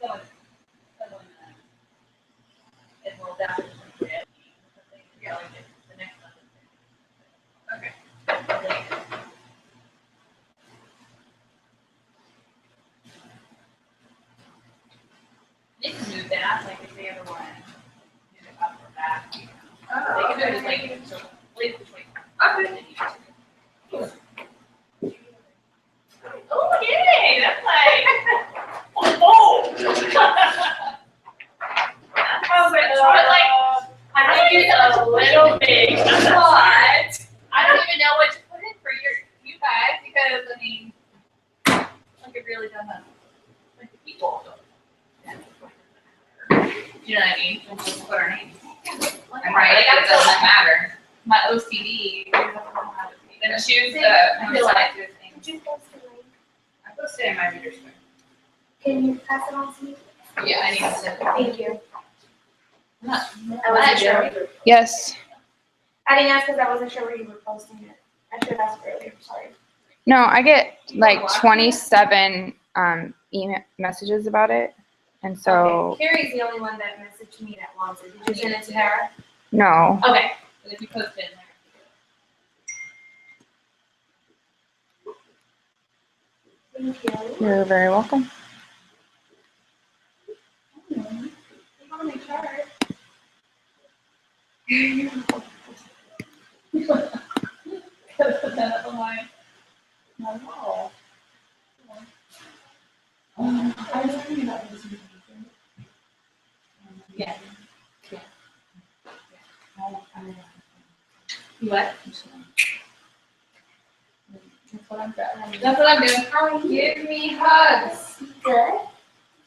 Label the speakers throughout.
Speaker 1: Okay. They can move that, like if they ever want to move it up or back. They can do it like, so, leave it between.
Speaker 2: Okay.
Speaker 1: Oh, yay, that's like, oh.
Speaker 2: I was like, I think it's a little big.
Speaker 1: That's a lot. I don't even know what to put in for you guys, because, I mean, like it really doesn't, like the people. You know what I mean? Let's just put our names. I'm right, like, it doesn't matter. My OCD, then choose the, I feel like,
Speaker 3: Could you post the link?
Speaker 1: I posted it in my reader's room.
Speaker 3: Can you pass it on to me?
Speaker 1: Yeah, I need to send it.
Speaker 3: Thank you.
Speaker 1: I'm not-
Speaker 3: I wasn't sure.
Speaker 4: Yes.
Speaker 3: I didn't ask because I wasn't sure where you were posting it. I should have asked earlier, sorry.
Speaker 4: No, I get like 27 email messages about it. And so,
Speaker 3: Okay. Carrie's the only one that messaged me that wants it. Did you send it to her?
Speaker 4: no.
Speaker 3: Okay.
Speaker 1: But if you post it in there.
Speaker 3: Thank you.
Speaker 4: You're very welcome.
Speaker 3: I'm on my chart.
Speaker 1: Put that up on my wall.
Speaker 2: I was thinking about this.
Speaker 1: Yeah. You what? That's what I'm doing. That's what I'm doing. Give me hugs.
Speaker 3: Good.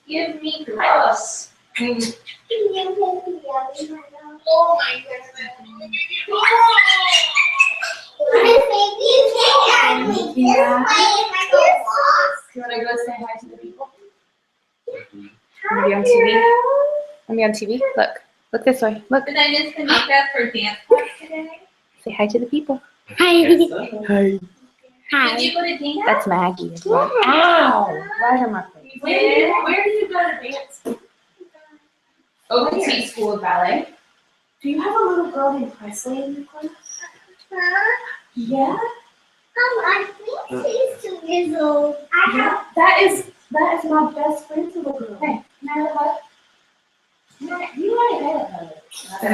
Speaker 1: Give me hugs.
Speaker 3: Can you make me
Speaker 1: Oh my goodness.
Speaker 3: You want to go say hi to the people?
Speaker 4: Wanna be on TV? Let me on TV. Look this way. Look.
Speaker 1: Did I miss the makeup for dance class today?
Speaker 4: Say hi to the people.
Speaker 3: Hi.
Speaker 1: Did you go to dance?
Speaker 4: That's Maggie as well. Ow! Right on my face.
Speaker 1: You did?
Speaker 2: Where do you go to dance?
Speaker 1: OT School of Ballet.
Speaker 2: Do you have a little girl named Presley in your class? Yeah.
Speaker 3: I think she's 2 years old.
Speaker 2: That is my best friend's little girl.
Speaker 3: Hey, can I have a hug?
Speaker 2: You already had a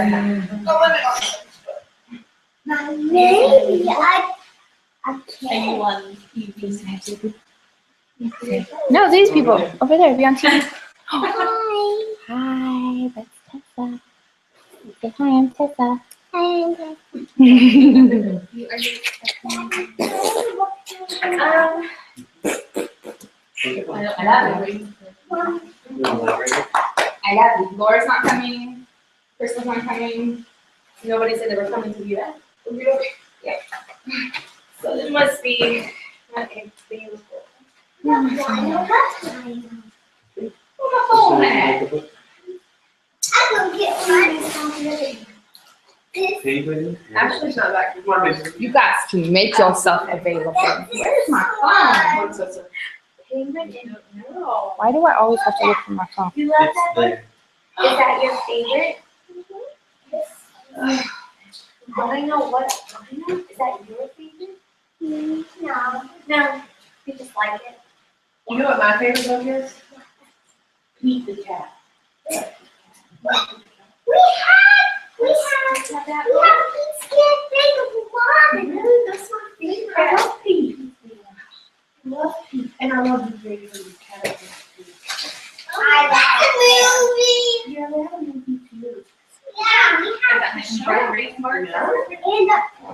Speaker 3: My baby, I can't.
Speaker 4: No, these people over there. Be on TV.
Speaker 3: Hi.
Speaker 4: Hi, that's Tessa. Say hi, I'm Tessa.
Speaker 3: Hi.
Speaker 1: I love you. I love you. Laura's not coming. Crystal's not coming.
Speaker 3: Nobody said they were coming to you that.
Speaker 1: Yeah.
Speaker 3: So this must be not a beautiful.
Speaker 2: Ashley's not back.
Speaker 4: You guys can make yourself available.
Speaker 1: Where's my phone?
Speaker 3: No.
Speaker 4: Why do I always have to look for my phone?
Speaker 3: You love that book? Is that your favorite? I know what. Is that your favorite? No. No. You just like it.
Speaker 2: You know what my favorite book is? Pete the Cat.
Speaker 3: We have Pete's Cat Big of Water. That's my favorite.
Speaker 2: I love Pete. I love Pete. And I love the very little cat.
Speaker 3: I love the movie.
Speaker 2: Yeah, they have a movie too.
Speaker 3: Yeah, we have
Speaker 1: That makes you very smart.
Speaker 3: and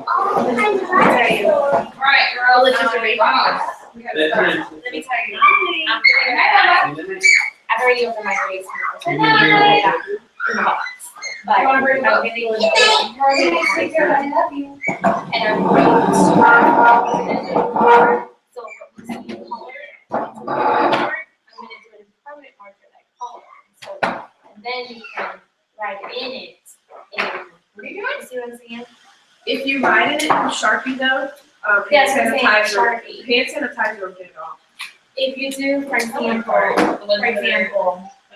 Speaker 3: all kinds of other stories.
Speaker 1: Right, girl, let's just erase box.
Speaker 3: Let me tell you. I've already opened my race. In the box. But I'm getting
Speaker 2: I love you.
Speaker 3: and I'm going to so I'm going to do it in permanent marker like color. So and then you can write in it. And what are you doing? See what I'm saying?
Speaker 2: If you write it in Sharpie though,
Speaker 3: Yes, I'm
Speaker 2: hand
Speaker 3: saying
Speaker 2: sanitizer,
Speaker 3: Sharpie.
Speaker 2: hand sanitizer will get it off.
Speaker 3: if you do, for example,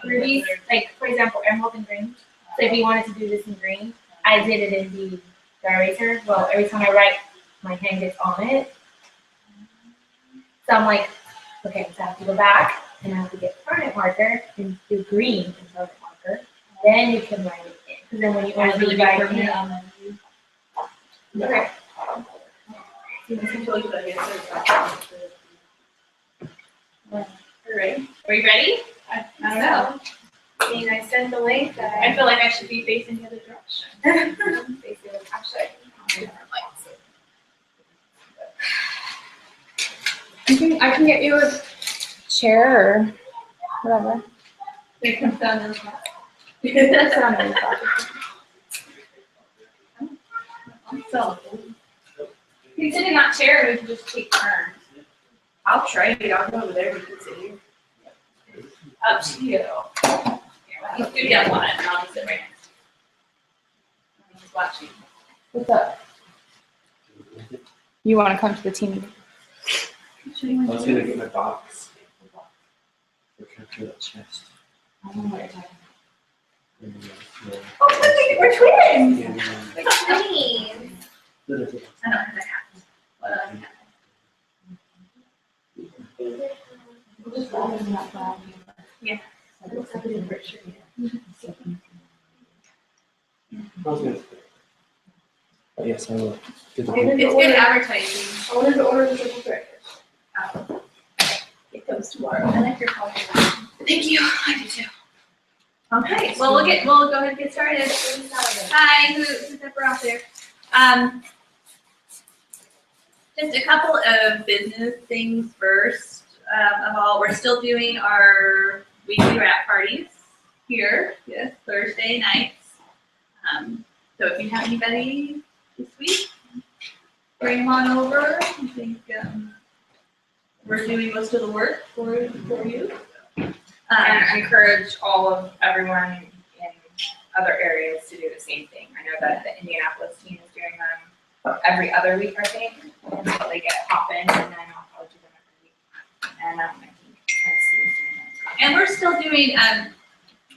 Speaker 3: Ruby's, like, for example, emerald and green. So if you wanted to do this in green, I did it in the dry eraser. Well, every time I write, my hand gets on it. So I'm like, okay, so I have to go back and I have to get permanent marker and do green and permanent marker. Then you can write it in. Because then when you only write it in, okay.
Speaker 1: Ready? Are you ready? I don't know.
Speaker 3: I mean, I sent the link that
Speaker 1: I feel like I should be facing the other direction.
Speaker 3: Facing the actually, I can do different lights.
Speaker 4: I can get you a chair or whatever.
Speaker 1: It comes down to the top.
Speaker 4: Sit on the top.
Speaker 1: So, you can sit in that chair and we can just take turns.
Speaker 2: I'll try it, I'll go over there, we can sit here.
Speaker 1: Up to you. You do get one and I'll just sit right next to you. I'm just watching.
Speaker 4: What's up? You want to come to the team meeting?
Speaker 5: I was gonna get my box. Or can I feel that chest?
Speaker 2: I don't know what you're talking
Speaker 3: Oh, we're twins!
Speaker 5: Yeah,
Speaker 3: We're twins!
Speaker 5: little-
Speaker 1: I don't have a hat. What else?
Speaker 2: We'll just go in that flag.
Speaker 1: Yeah.
Speaker 2: So it looks like it's a picture.
Speaker 5: I was gonna- But yes, I will. Get the-
Speaker 1: It's good advertising.
Speaker 2: I wanted to order the triple threat.
Speaker 1: It comes tomorrow. I like your color. Thank you. I do too. Okay, well, we'll go ahead and get started. Hi, who's ever out there? Just a couple of business things first. Of all, we're still doing our weekly wrap parties here, yes, Thursday nights. So if you have anybody this week, bring them on over. I think, we're doing most of the work for you.
Speaker 4: And encourage all of everyone in other areas to do the same thing. I know that the Indianapolis team is doing them every other week, I think. And so they get hop in and then I'll probably do them every week. And I think Tennessee is doing that.
Speaker 1: And we're still doing,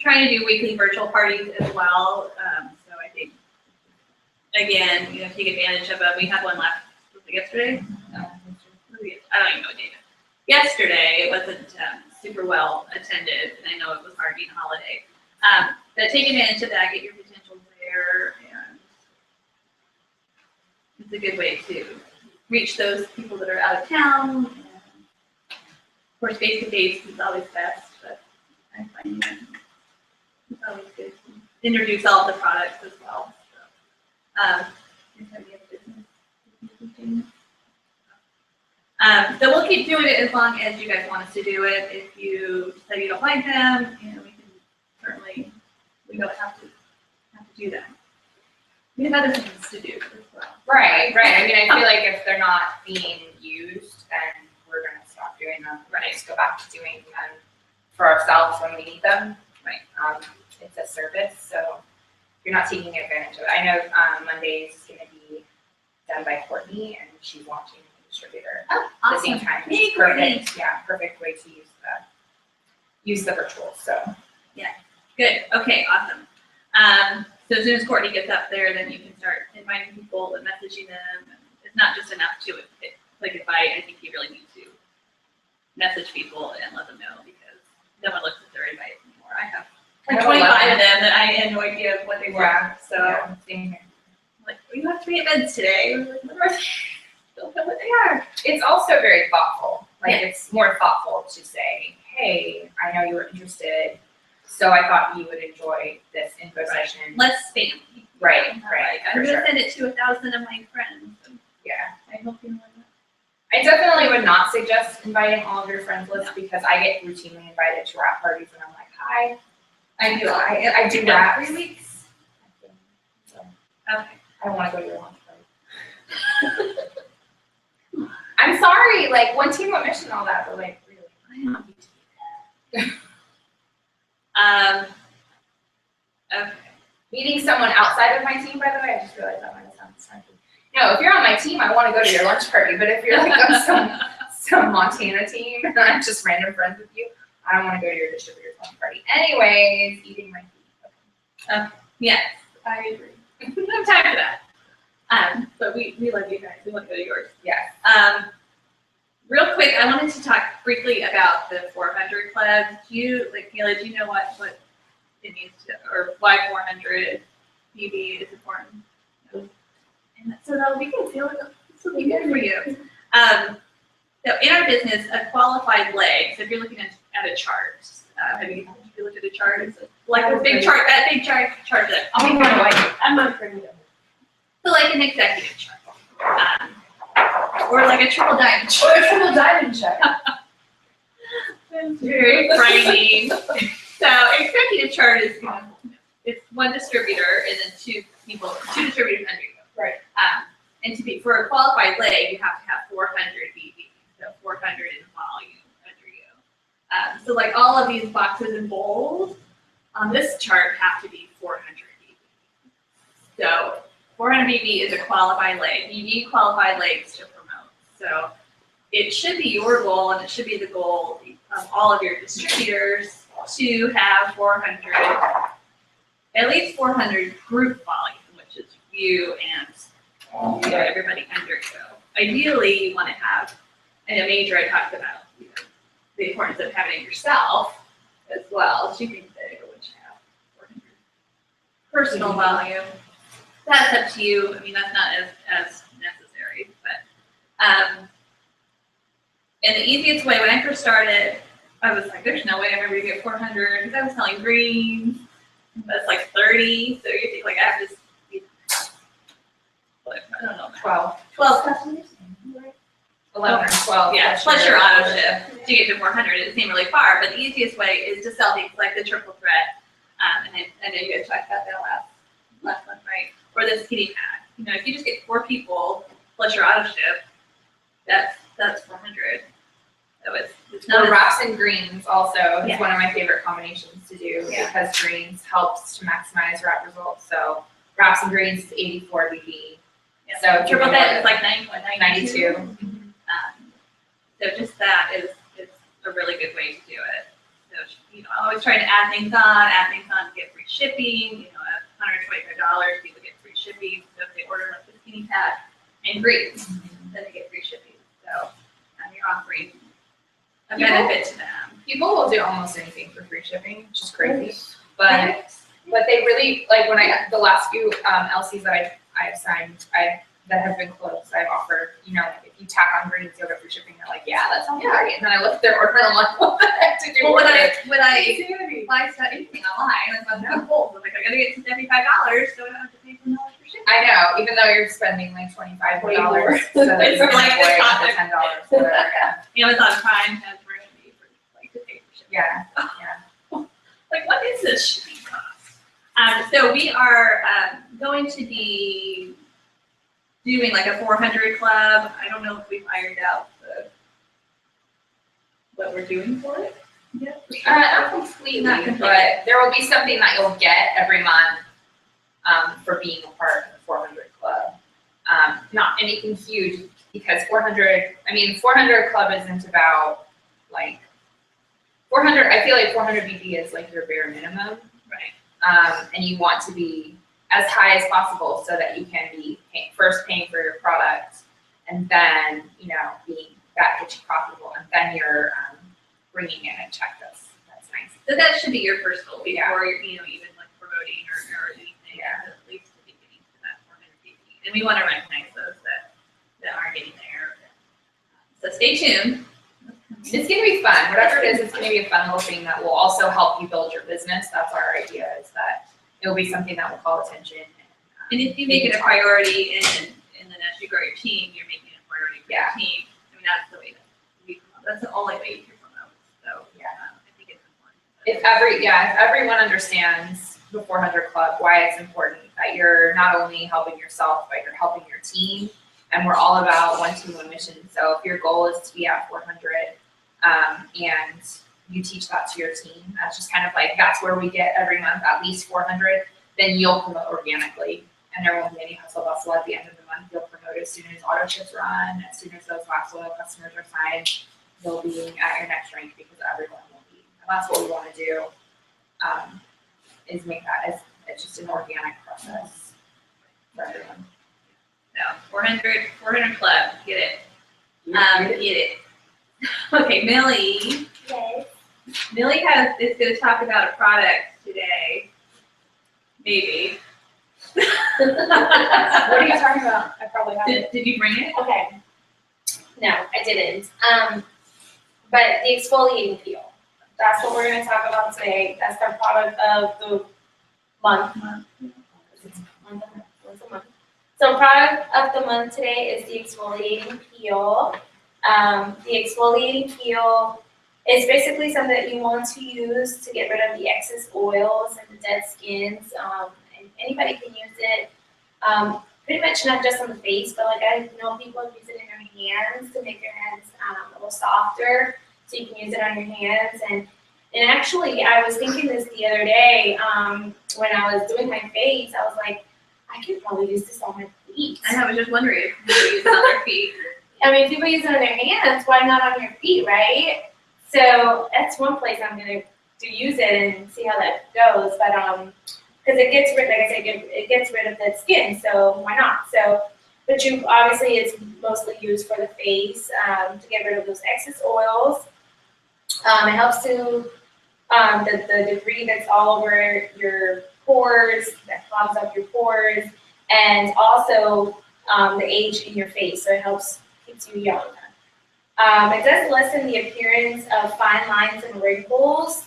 Speaker 1: trying to do weekly virtual parties as well. So I think, again, take advantage of it. We had one last, was it yesterday? No, I don't even know what day it is. Yesterday, it wasn't super well attended, and I know it was hard being a holiday. But take advantage of that, get your potentials there, and it's a good way to reach those people that are out of town. Of course, face-to-face is always best, but I find that it's always good to introduce all the products as well. So, so we'll keep doing it as long as you guys want us to do it. If you say you don't like them, we can certainly, we don't have to do that. We have other things to do as well.
Speaker 4: Right. I mean, I feel like if they're not being used, then we're gonna stop doing them. We're gonna just go back to doing them for ourselves when we need them.
Speaker 1: Right.
Speaker 4: It's a service, so you're not taking advantage of it. I know Monday is gonna be done by Courtney, and she's launching a distributor
Speaker 1: Oh,
Speaker 4: at the same time.
Speaker 1: Hey,
Speaker 4: It's
Speaker 1: Courtney.
Speaker 4: perfect. Yeah, perfect way to use the virtual. So
Speaker 1: Good, okay, awesome. So as soon as Courtney gets up there, then you can start inviting people and messaging them. And it's not just enough to, like I think you really need to message people and let them know because no one looks at their invites anymore. I have like
Speaker 4: I have
Speaker 1: 25 of
Speaker 4: 11.
Speaker 1: them that I had no idea what they were.
Speaker 4: Yeah,
Speaker 1: So
Speaker 4: yeah, same here.
Speaker 1: like, well, you have 3 events today. We're like, what are they? Don't know what they are.
Speaker 4: It's also very thoughtful. Like
Speaker 1: Yeah.
Speaker 4: it's more thoughtful to say, hey, I know you were interested, so I thought you would enjoy this info session.
Speaker 1: Less spam.
Speaker 4: Right,
Speaker 1: Like,
Speaker 4: right,
Speaker 1: I'm
Speaker 4: for
Speaker 1: gonna
Speaker 4: sure.
Speaker 1: send it to 1,000 of my friends. And
Speaker 4: Yeah.
Speaker 1: I hope you know that.
Speaker 4: I definitely would not suggest inviting all of your friends list because I get routinely invited to wrap parties and I'm like, hi.
Speaker 1: I do.
Speaker 4: I do
Speaker 1: Like
Speaker 4: wraps.
Speaker 1: 3 weeks.
Speaker 4: So
Speaker 1: Okay.
Speaker 4: I don't want to go to your lunch party. I'm sorry, like one team went mission and all that, but like really.
Speaker 1: I don't need to be there. Okay.
Speaker 4: Meeting someone outside of my team, by the way, I just realized that might sound snarky. No, if you're on my team, I want to go to your lunch party, but if you're like on some Montana team and I'm just random friends with you, I don't wanna go to your distributor's launch party. Anyways, eating my food.
Speaker 1: Yes, I agree. We don't have time for that. But we love you guys. We want to go to yours.
Speaker 4: Yes.
Speaker 1: Real quick, I wanted to talk briefly about the 400 Club. Kayla, do you know what it means to, or why 400 BB is important? And so that'll be good. This will be good for you. So in our business, a qualified leg, so if you're looking at a chart, have you looked at a chart? It's like a big chart, that big chart there.
Speaker 2: I'm not afraid of it.
Speaker 1: So like an executive chart. Or like a triple diamond chart.
Speaker 2: Or a triple diamond check.
Speaker 1: Very frightening. So executive chart is, it's one distributor and then two distributors under you.
Speaker 2: Right.
Speaker 1: And for a qualified leg, you have to have 400 BB, so 400 in volume under you. So like all of these boxes in bold on this chart have to be 400 BB. So 400 BB is a qualified leg. You need qualified legs to promote. So it should be your goal, and it should be the goal of all of your distributors to have 400, at least 400 group volume, which is you and everybody under you. Ideally, you want to have, in a major I talked about the importance of having it yourself as well. So you can say, would you have 400 personal volume? That's up to you. I mean, that's not as necessary, but and the easiest way, when I first started, I was like, there's no way I'm ever gonna get 400, because I was selling greens, but it's like 30, so you think like I have this, I don't know, 12 customers?
Speaker 4: 11 or 12.
Speaker 1: Yeah, plus your auto ship to get to 400. It seemed really far, but the easiest way is to sell things like the triple threat, and I know you guys talked about that last month, right? Or the skinny pad. If you just get 4 people plus your auto ship, that's 400. So it's not
Speaker 4: Or wraps and greens also is
Speaker 1: Yeah.
Speaker 4: one of my favorite combinations to do because greens helps to maximize wrap results. So wraps and greens is 84 BB.
Speaker 1: Yeah.
Speaker 4: So
Speaker 1: triple threat is like
Speaker 4: 92.
Speaker 1: So just that is a really good way to do it. So I'm always trying to add things on to get free shipping. At $125, people get free shipping. So if they order like the skinny pad and greens, then they get free shipping. So you're offering a benefit to them.
Speaker 4: People will do almost anything for free shipping, which is crazy. But they really, like when the last few LCs that I've signed, that have been closed, I've offered, if you tack on greens, you'll get free shipping. They're like, yeah, that sounds great. And then I look at their order and I'm like, what the heck to do
Speaker 1: Well,
Speaker 4: with
Speaker 1: when
Speaker 4: it?
Speaker 1: I buy stuff, anything online, I'm like, I'm like, I gotta get to $75, so I don't have to pay $10 for shipping.
Speaker 4: I know, even though you're spending like $25
Speaker 2: Way more.
Speaker 4: so that
Speaker 1: It's
Speaker 4: you can
Speaker 1: like the
Speaker 4: avoid
Speaker 1: cost
Speaker 4: the $10, whatever.
Speaker 1: Amazon Prime has room for like to pay for shipping.
Speaker 4: Yeah.
Speaker 1: Like, what is this shipping cost? So we are going to be doing like a 400 club. I don't know if we've ironed out what we're doing for it. Yeah, for sure.
Speaker 4: Not completely, but there will be something that you'll get every month for being a part of the 400 Club. Not anything huge, because 400 Club isn't about like 400. I feel like 400 BB is like your bare minimum.
Speaker 1: Right.
Speaker 4: And you want to be as high as possible so that you can be first paying for your product, and then being that gets you profitable, and then you're bringing in a check. That's nice.
Speaker 1: So that should be your first goal before you're even like promoting or anything.
Speaker 4: Yeah.
Speaker 1: At least to be getting to that 400 BB, and we want to recognize those that are getting there. So stay tuned.
Speaker 4: It's gonna be fun. Whatever it is, it's gonna be a fun little thing that will also help you build your business. That's our idea, is that it will be something that will call attention.
Speaker 1: And if you make it a priority, and then as you grow your team, you're making it a priority for your team. I mean, that's the way that we promote. That's the only way you can promote. So I think it's important.
Speaker 4: If everyone understands the 400 Club, why it's important, that you're not only helping yourself, but you're helping your team. And we're all about one team, one mission. So if your goal is to be at 400, and you teach that to your team, that's just kind of like, that's where we get every month at least 400, then you'll promote organically, and there won't be any hustle bustle at the end of the month. You'll promote code as soon as auto ships run, as soon as those last loyal customers are signed, they'll be at your next drink because everyone will be. And that's what we want to do, is make that as, it's just an organic process for everyone.
Speaker 1: So 400 club, get it. Get it. Okay, Millie.
Speaker 3: Yes.
Speaker 1: Millie is going to talk about a product today. Maybe.
Speaker 4: What are you talking about? I probably haven't.
Speaker 1: Did you bring it?
Speaker 3: Okay. No, I didn't. But the exfoliating peel. That's what we're gonna talk about today. That's our product of the month. Once a month. So product of the month today is the exfoliating peel. The exfoliating peel is basically something that you want to use to get rid of the excess oils and the dead skins. And anybody can use it. Pretty much not just on the face, but like I know people use it in their hands to make their hands a little softer. So you can use it on your hands. And actually, I was thinking this the other day when I was doing my face. I was like, I could probably use this on my feet.
Speaker 1: I was just wondering if you use it on their feet.
Speaker 3: I mean, people use it on their hands. Why not on your feet, right? So that's one place I'm gonna use it and see how that goes. But because it gets rid, like I said, it gets rid of the skin, so why not? So, but you obviously it's mostly used for the face to get rid of those excess oils. It helps to the debris that's all over your pores, that clogs up your pores, and also the age in your face. So it keeps you young. It does lessen the appearance of fine lines and wrinkles.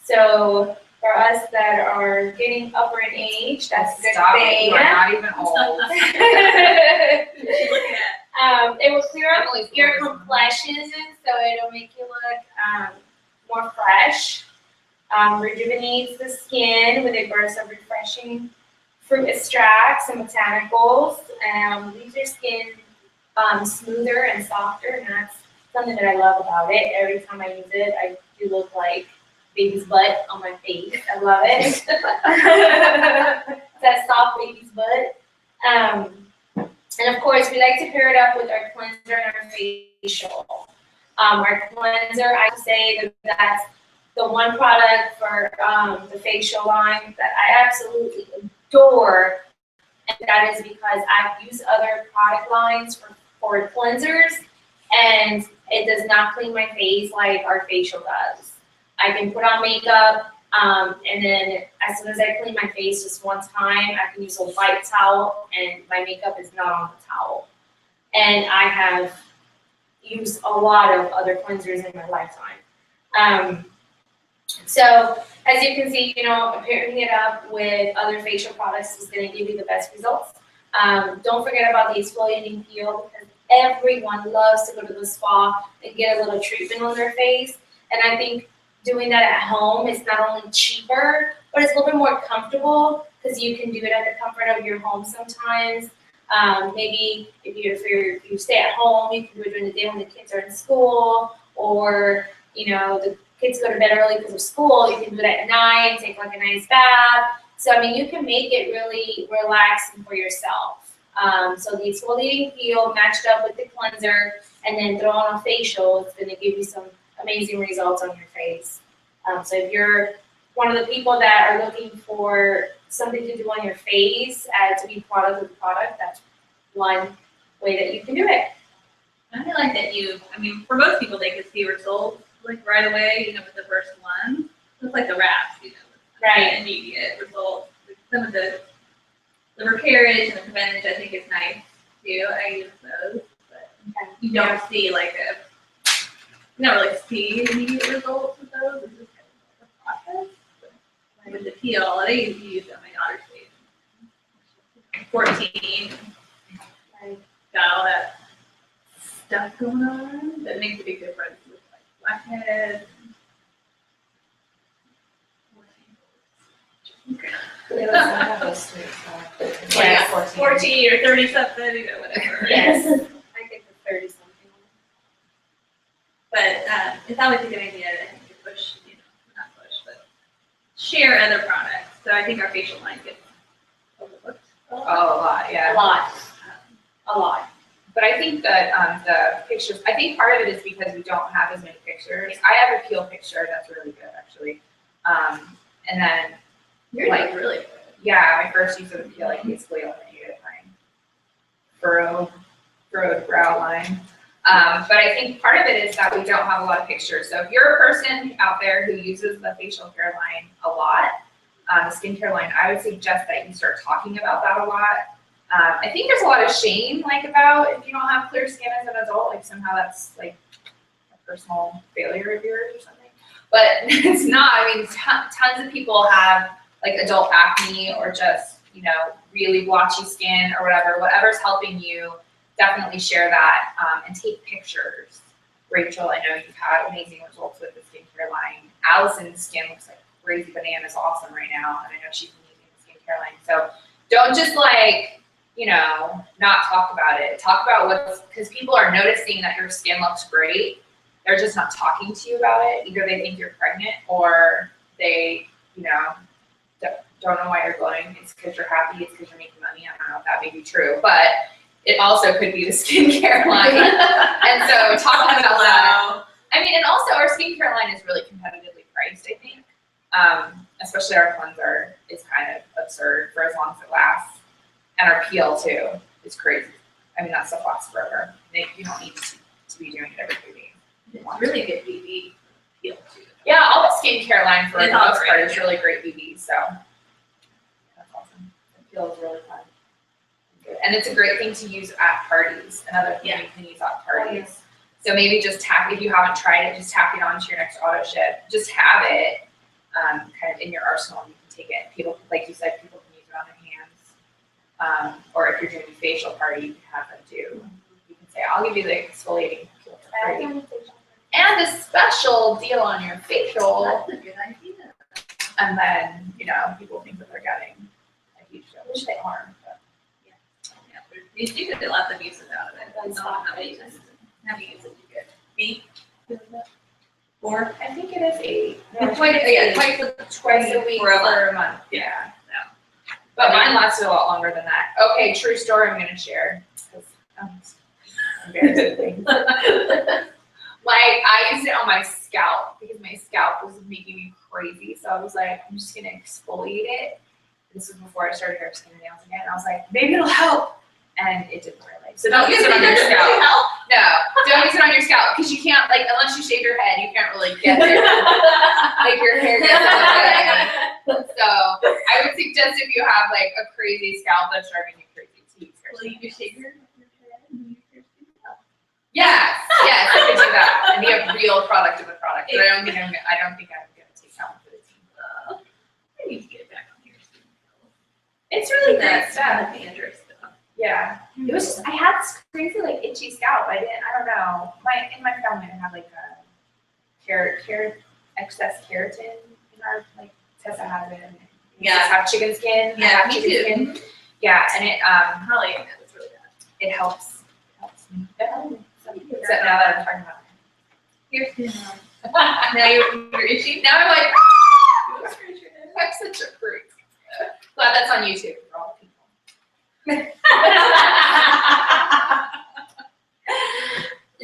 Speaker 3: So for us that are getting upper in age, that's a good
Speaker 4: Stop it,
Speaker 3: thing.
Speaker 4: you are not even old.
Speaker 1: Look
Speaker 3: It will clear up
Speaker 4: Emily's
Speaker 3: your
Speaker 4: gorgeous.
Speaker 3: complexion, so it'll make you look more fresh. Rejuvenates the skin with a burst of refreshing fruit extracts and botanicals. Leaves your skin smoother and softer, and that's something that I love about it. Every time I use it, I do look like baby's butt on my face. I love it. That soft baby's butt. And of course, we like to pair it up with our cleanser and our facial. Our cleanser, I would say that that's the one product for the facial line that I absolutely adore. And that is because I've used other product lines for cleansers, and it does not clean my face like our facial does. I can put on makeup, and then as soon as I clean my face just one time, I can use a white towel, and my makeup is not on the towel. And I have used a lot of other cleansers in my lifetime. So as you can see, pairing it up with other facial products is going to give you the best results. Don't forget about the exfoliating peel, because everyone loves to go to the spa and get a little treatment on their face. And I think doing that at home is not only cheaper, but it's a little bit more comfortable, because you can do it at the comfort of your home sometimes. Maybe if you stay at home, you can do it during the day when the kids are in school, or the kids go to bed early because of school. You can do it at night, take like a nice bath. So I mean, you can make it really relaxing for yourself. So the exfoliating peel matched up with the cleanser, and then throw on a facial, it's going to give you some amazing results on your face. So if you're one of the people that are looking for something to do on your face to be product of the product, that's one way that you can do it.
Speaker 1: I feel like that for most people, they could see results like right away, with the first one. It's like the wraps,
Speaker 3: Right.
Speaker 1: Immediate results. Some of the repairage and the preventage, I think, is nice too. I use those, but you don't see you don't really see immediate results with those. It's just kind of a process. But with the peel, I use it on my daughter's face. 14.
Speaker 3: Right.
Speaker 1: Got all that stuff going on that makes a big difference with like blackheads.
Speaker 3: Yeah,
Speaker 1: 14 or 30 something, whatever.
Speaker 3: Yes. I think the 30 something.
Speaker 1: But it's always a good idea, I think, to push, not push, but share other products. So I think our facial line gets overlooked.
Speaker 4: Oh, a lot,
Speaker 3: A
Speaker 4: yeah.
Speaker 3: lot. a lot.
Speaker 4: But I think that the pictures, I think part of it is because we don't have as many pictures. I have a peel picture that's really good actually. And then
Speaker 1: You're like really good.
Speaker 4: yeah, my first use of the peel, like basically eliminated my furrowed brow line. But I think part of it is that we don't have a lot of pictures. So if you're a person out there who uses the facial care line a lot, the skincare line, I would suggest that you start talking about that a lot. I think there's a lot of shame like about if you don't have clear skin as an adult, like somehow that's like a personal failure of yours or something. But it's not. I mean, tons of people have like adult acne or just, you know, really blotchy skin or whatever. Whatever's helping you, definitely share that and take pictures. Rachel, I know you've had amazing results with the skincare line. Allison's skin looks like crazy bananas awesome right now, and I know she's been using the skincare line. So don't just like, you know, not talk about it. Talk about what's, because people are noticing that your skin looks great. They're just not talking to you about it. Either they think you're pregnant or they, you know, don't know why you're glowing. It's because you're happy. It's because you're making money. I don't know if that may be true, but it also could be the skincare line. And so talk about that. I mean, and also our skincare line is really competitively priced, I think. Especially our cleanser is kind of absurd for as long as it lasts. And our peel too is crazy. I mean, that stuff lasts forever. You don't need to be doing it every 3 days.
Speaker 1: It's really good BB peel too.
Speaker 4: Yeah, all the skincare line for the
Speaker 1: It's all
Speaker 4: most part
Speaker 1: great.
Speaker 4: is really great BB, so that's awesome. It feels really fun. Good. And it's a great thing to use at parties. Another thing you can use at parties. So maybe just tap, if you haven't tried it, just tap it onto your next auto ship. Just have it kind of in your arsenal. You can take it. People, like you said, people can use it on their hands. Or if you're doing a facial party, you can have them do. You can say, I'll give you the exfoliating peel for free. And a special deal on your facial.
Speaker 1: That's a good idea.
Speaker 4: And then, you know, people think that they're getting a huge deal, which they are. But
Speaker 1: Yeah, you do get lots of uses out of it. That's not how many uses. How many uses you get? 8? 4?
Speaker 4: I think it is 8.
Speaker 1: Twice
Speaker 4: a week
Speaker 1: for a month.
Speaker 4: for a month. Yeah. But mine lasted a lot longer than that. Okay, true story I'm gonna share. Because embarrassing. Like, I used it on my scalp because my scalp was making me crazy. So I was like, I'm just gonna exfoliate it. This was before I started hair, skin, and nails again. I was like, maybe it'll help. And it didn't really. So don't use it on your scalp. No, don't use it on your scalp because you can't, like, unless you shave your head, you can't really get there. Like, your hair gets in the way. So I would suggest if you have, like, a crazy scalp that's driving you crazy to use hair.
Speaker 1: Will you just shave your head and use your skin?
Speaker 4: Yes, I could do that and be a real product of the product. But I don't think I'm gonna take that one for the team.
Speaker 1: I need to get back on your skin.
Speaker 4: It's really great stuff.
Speaker 1: Dandruff stuff.
Speaker 4: Yeah, it was just I had this crazy like itchy scalp. I don't know. In my family I have like a excess keratin in our, like, Tessa has it. And
Speaker 1: Yeah.
Speaker 4: Just have chicken skin. I
Speaker 1: Yeah,
Speaker 4: have
Speaker 1: me
Speaker 4: chicken
Speaker 1: too.
Speaker 4: skin. Yeah, and it
Speaker 1: Probably, it's really bad.
Speaker 4: it helps me. Except now that I'm talking about
Speaker 1: Your skin. Now you're itchy.
Speaker 4: it. Now I'm like,
Speaker 1: You scratch your head.
Speaker 4: I'm such a freak. Glad that's on YouTube for all people.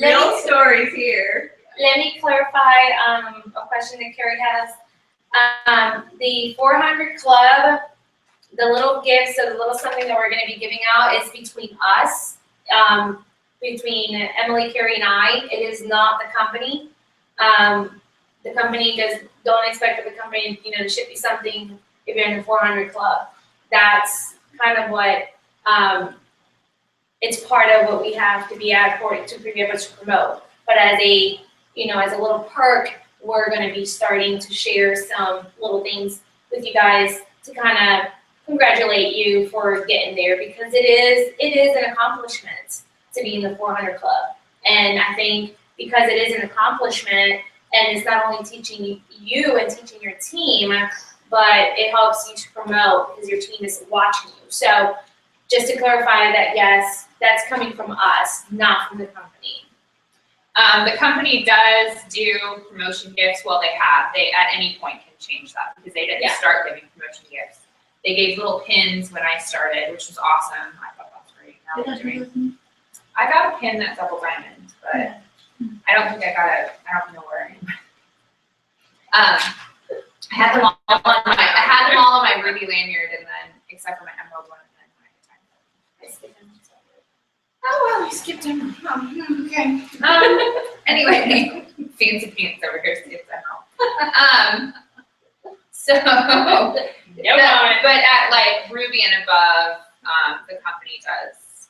Speaker 1: Real stories here.
Speaker 3: Let me clarify a question that Carrie has. The 400 Club, the little gifts, or the little something that we're going to be giving out is between us, between Emily, Carrie, and I. It is not the company. The company don't expect the company, to ship you something if you're in the 400 Club. That's kind of what it's part of what we have to be at to be able to promote. But as a as a little perk, we're going to be starting to share some little things with you guys to kind of congratulate you for getting there, because it is an accomplishment to be in the 400 Club. And I think because it is an accomplishment, and it's not only teaching you and teaching your team, but it helps you to promote because your team is watching you. So just to clarify that, yes, that's coming from us, not from the company.
Speaker 4: The company does do promotion gifts. Well, they at any point can change that because they didn't start giving promotion gifts. They gave little pins when I started, which was awesome. I thought that was great. now I'm doing. I got a pin that's double diamond, but I don't think I don't know where anymore. I had them all on my ruby lanyard, and then except for my emerald one, and then I skipped them. Oh well, you skipped him. Oh, okay. Anyway, fancy pants over here skips emerald. So, but at like ruby and above, the company does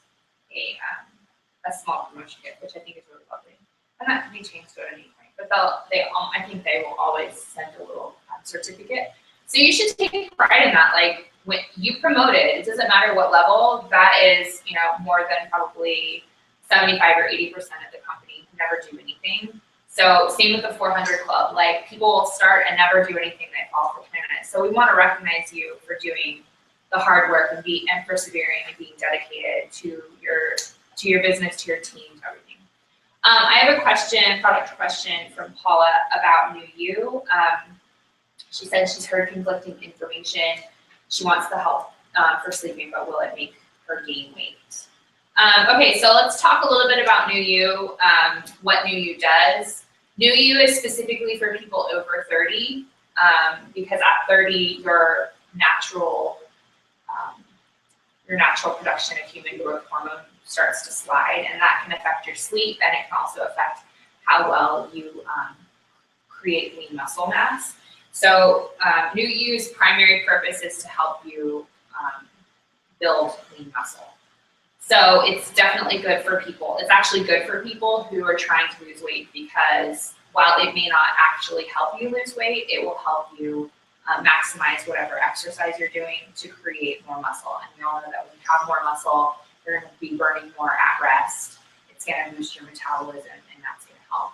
Speaker 4: a small promotion gift, which I think is really lovely. And that can be changed at any point, but I think they will always send a little certificate. So you should take pride in that. Like when you promote it, it doesn't matter what level. That is, more than probably 75 or 80% of the company who never do anything. So same with the 400 Club. Like people will start and never do anything. They fall for planet. So we want to recognize you for doing the hard work and persevering and being dedicated to your business, to your team, to everything. I have a product question from Paula about New You. She said she's heard conflicting information. She wants the help for sleeping, but will it make her gain weight? Okay, so let's talk a little bit about New You, what New You does. New You is specifically for people over 30, because at 30, your natural production of human growth hormone starts to slide, and that can affect your sleep, and it can also affect how well you create lean muscle mass. So New You's primary purpose is to help you build lean muscle. So it's definitely good for people. It's actually good for people who are trying to lose weight, because while it may not actually help you lose weight, it will help you maximize whatever exercise you're doing to create more muscle. And we all know that when you have more muscle, you're going to be burning more at rest. It's going to boost your metabolism, and that's going to help.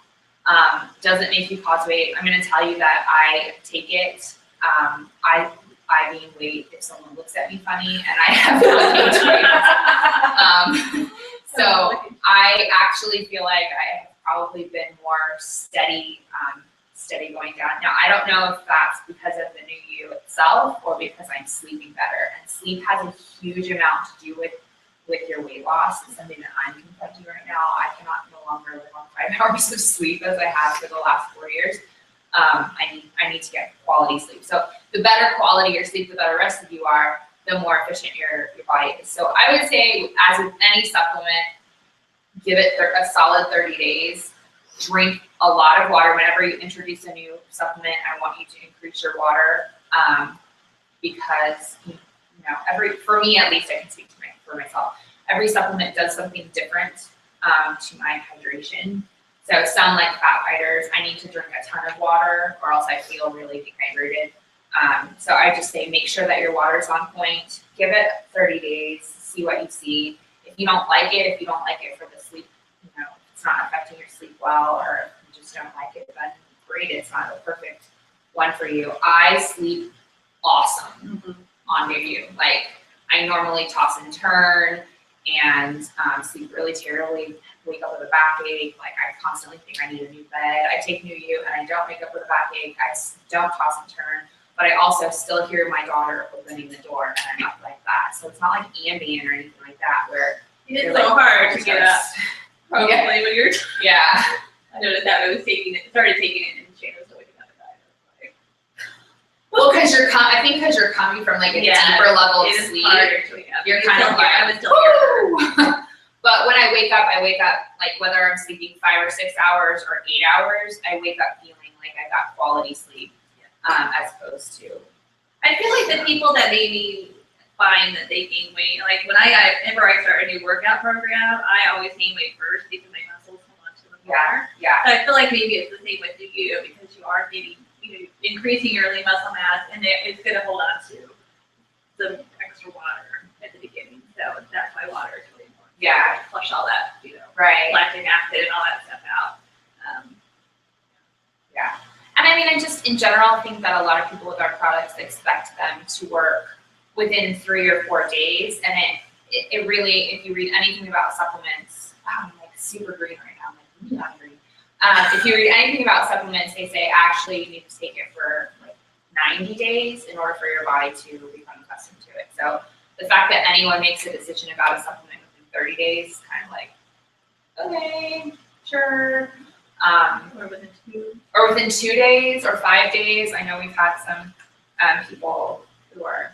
Speaker 4: Does it make you cause weight? I'm going to tell you that I take it. I gain weight if someone looks at me funny, and I have not gained weight. So I actually feel like I have probably been more steady going down. Now, I don't know if that's because of the New You itself or because I'm sleeping better. And sleep has a huge amount to do with your weight loss. It's something that I'm confronting right now. I cannot no longer live on 5 hours of sleep as I have for the last 4 years. I need to get quality sleep. So the better quality your sleep, the better rest of you are, the more efficient your body is. So I would say, as with any supplement, give it a solid 30 days. Drink a lot of water. Whenever you introduce a new supplement, I want you to increase your water, because for me at least, I can speak for myself. Every supplement does something different to my hydration. So some, like fat fighters, I need to drink a ton of water or else I feel really dehydrated. So I just say make sure that your water's on point. Give it 30 days, see what you see. If you don't like it for the sleep, it's not affecting your sleep well, or if you just don't like it, then great, it's not a perfect one for you. I sleep awesome on New You. Like, I normally toss and turn and sleep really terribly, wake up with a backache. Like, I constantly think I need a new bed. I take New You and I don't wake up with a backache. I don't toss and turn, but I also still hear my daughter opening the door and I'm up like that. So it's not like Ambien or anything like that where
Speaker 1: it's so hard to get up. Probably when you're.
Speaker 4: Yeah.
Speaker 1: I noticed that I started taking it, and Shane was still waking up at night.
Speaker 4: Well, because you're coming from like a deeper level of sleep. You're kind of like,
Speaker 1: I was still here.
Speaker 4: But when I wake up like whether I'm sleeping 5 or 6 hours or 8 hours, I wake up feeling like I got quality sleep, as opposed to.
Speaker 1: I feel like the people that maybe find that they gain weight, like whenever I start a new workout program, I always gain weight first because my muscles hold on to the floor.
Speaker 4: Yeah.
Speaker 1: So I feel like maybe it's the same with you because you are maybe increasing your lean muscle mass, and it's going to hold on to some extra water at the beginning. So that's why water is really important.
Speaker 4: Yeah.
Speaker 1: Flush all that,
Speaker 4: Right.
Speaker 1: lactic acid and all that stuff out.
Speaker 4: Yeah. And I mean, I just, in general, think that a lot of people with our products expect them to work within 3 or 4 days. And it really, if you read anything about supplements, wow, I'm like super green right now. I'm like, really hungry. If you read anything about supplements, they say actually you need to take it for like 90 days in order for your body to become accustomed to it. So the fact that anyone makes a decision about a supplement within 30 days, kind of like, okay, sure.
Speaker 1: Or within 2.
Speaker 4: Or within 2 days or 5 days. I know we've had some people who have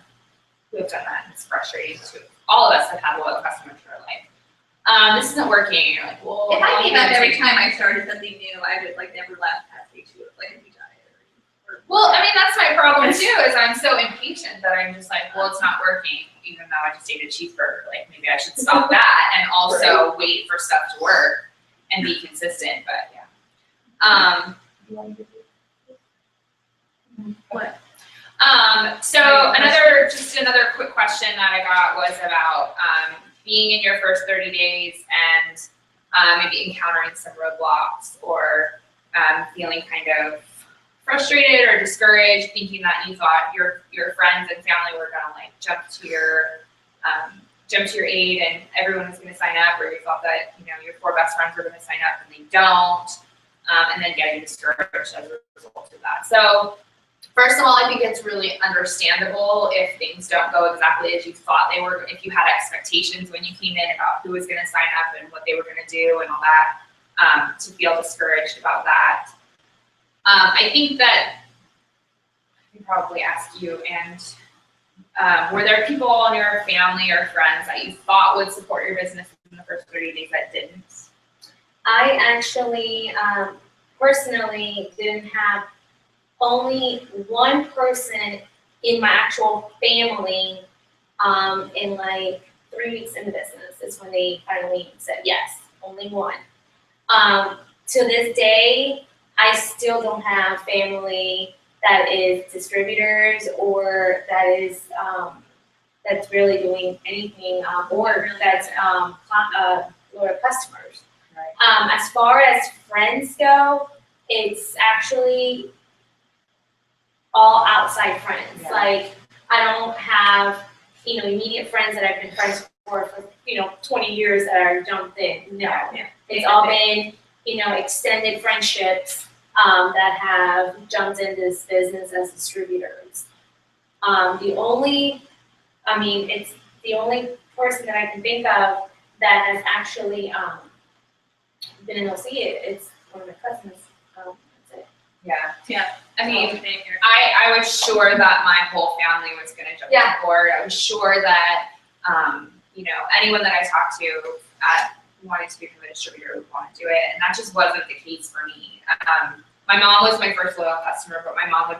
Speaker 4: done that, and it's frustrating too. All of us have had loyal customers who are like, this isn't working. And you're like, well,
Speaker 1: If I came
Speaker 4: how
Speaker 1: up
Speaker 4: long
Speaker 1: every
Speaker 4: did it
Speaker 1: time I started something new, I would like never left past day 2 of like a new diet.
Speaker 4: Well, I mean, that's my problem too, is I'm so impatient that I'm just like, well, it's not working, even though I just ate a cheeseburger. Like, maybe I should stop that and also wait for stuff to work and be consistent, but yeah.
Speaker 1: What?
Speaker 4: So another quick question that I got was about being in your first 30 days and maybe encountering some roadblocks or feeling kind of frustrated or discouraged, thinking that you thought your friends and family were gonna like jump to your aid and everyone was gonna sign up, or you thought that your 4 best friends were gonna sign up and they don't, and then getting discouraged as a result of that. So first of all, I think it's really understandable if things don't go exactly as you thought they were, if you had expectations when you came in about who was gonna sign up and what they were gonna do and all that, to feel discouraged about that. I think that I can probably ask you, and were there people in your family or friends that you thought would support your business in the first 30 days that didn't?
Speaker 3: I actually personally didn't have only one person in my actual family in like 3 weeks in the business is when they finally said yes, only one. To this day, I still don't have family that is distributors or that is that's really doing anything or that's loyal customers.
Speaker 4: Right.
Speaker 3: As far as friends go, it's actually all outside friends.
Speaker 4: Yeah.
Speaker 3: Like I don't have immediate friends that I've been friends for 20 years that are jumped in. No,
Speaker 1: Yeah.
Speaker 3: it's all been extended friendships that have jumped into this business as distributors. It's the only person that I can think of that has actually been in OC. It's one of my cousins. That's it.
Speaker 4: Yeah. I mean,
Speaker 1: Same here.
Speaker 4: I was sure that my whole family was gonna jump on board. I was sure that anyone that I talked to wanting to become a distributor would want to do it, and that just wasn't the case for me. My mom was my first loyal customer, but my mom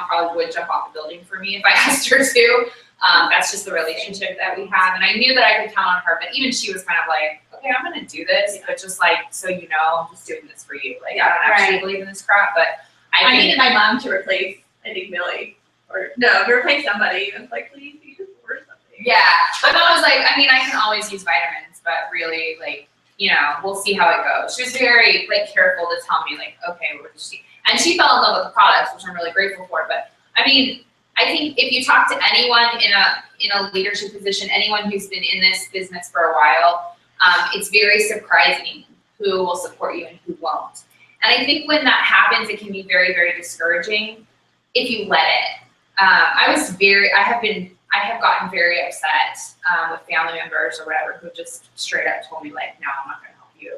Speaker 4: probably would jump off the building for me if I asked her to. That's just the relationship that we have, and I knew that I could count on her, but even she was kind of like, okay, I'm gonna do this, but just like, so I'm just doing this for you. Like, I don't actually believe in this crap, but
Speaker 1: I needed my mom to replace, I think, Millie, to replace somebody. I was like, please use or something.
Speaker 4: yeah, my mom was like, I mean, I can always use vitamins, but really, like, we'll see how it goes. She was very, like, careful to tell me, like, okay, and she fell in love with the products, which I'm really grateful for. But I mean, I think if you talk to anyone in a leadership position, anyone who's been in this business for a while, it's very surprising who will support you and who won't. And I think when that happens, it can be very, very discouraging if you let it. I have gotten very upset with family members or whatever who just straight up told me, like, no, I'm not gonna help you.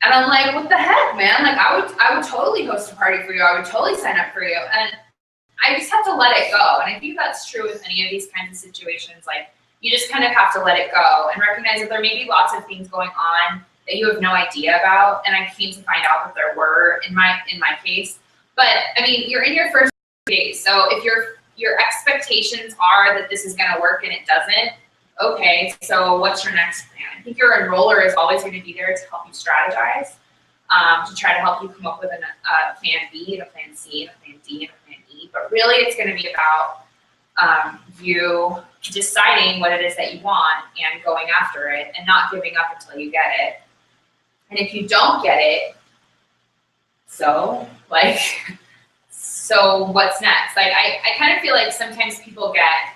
Speaker 4: And I'm like, what the heck, man? Like, I would totally host a party for you. I would totally sign up for you. And I just have to let it go. And I think that's true with any of these kinds of situations. Like, you just kind of have to let it go and recognize that there may be lots of things going on that you have no idea about. And I came to find out that there were in my case. But I mean, you're in your first days. So if your expectations are that this is gonna work and it doesn't, okay, so what's your next plan? I think your enroller is always gonna be there to help you strategize, to try to help you come up with a plan B and a plan C and a plan D and a plan E. But really it's gonna be about you deciding what it is that you want and going after it and not giving up until you get it. And if you don't get it, so what's next? Like, I kind of feel like sometimes people get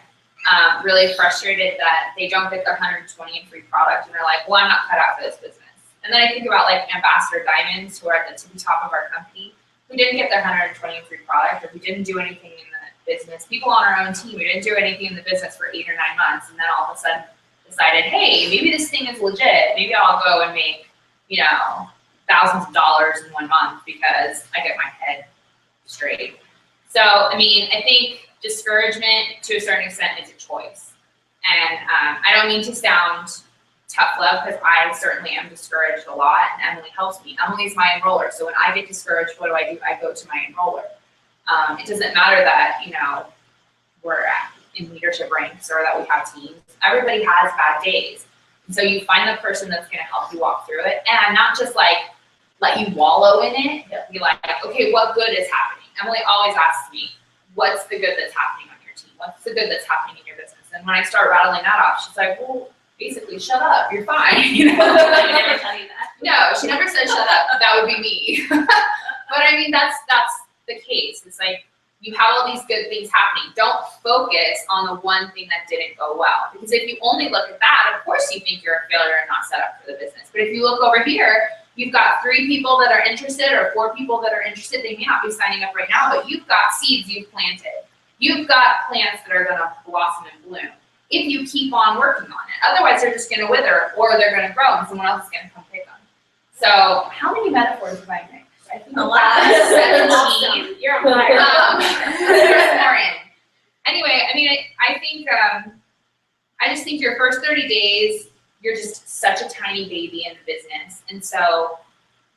Speaker 4: really frustrated that they don't get their 120 in free product and they're like, well, I'm not cut out for this business. And then I think about like Ambassador Diamonds, who are at the tippy top of our company, who didn't get their 120 in free product, or who didn't do anything in the business. People on our own team, we didn't do anything in the business for 8 or 9 months, and then all of a sudden the decided, hey, maybe this thing is legit. Maybe I'll go and make, you know, thousands of dollars in 1 month because I get my head straight. So, I mean, I think discouragement to a certain extent is a choice. And I don't mean to sound tough love, because I certainly am discouraged a lot, and Emily helps me. Emily's my enroller, so when I get discouraged, what do? I go to my enroller. It doesn't matter that, you know, we're in leadership ranks or that we have teams. Everybody has bad days. And so you find the person that's gonna help you walk through it, and not just like let you wallow in it, be like, okay, what good is happening? Emily always asks me, what's the good that's happening on your team? What's the good that's happening in your business? And when I start rattling that off, she's like, well, basically, shut up, you're fine. You know?
Speaker 1: I never tell you that.
Speaker 4: No, she never said shut up. That would be me. But I mean, that's the case. It's like you have all these good things happening. Don't focus on the one thing that didn't go well. Because if you only look at that, of course you think you're a failure and not set up for the business. But if you look over here, you've got 3 people that are interested or 4 people that are interested. They may not be signing up right now, but you've got seeds you've planted. You've got plants that are gonna blossom and bloom if you keep on working on it. Otherwise, they're just gonna wither, or they're gonna grow and someone else is gonna come pick them. So how many metaphors have I mixed? I think
Speaker 1: A lot.
Speaker 4: 17. You're a liar. There's more in. Anyway, I mean, I think, I just think your first 30 days, you're just such a tiny baby in the business. And so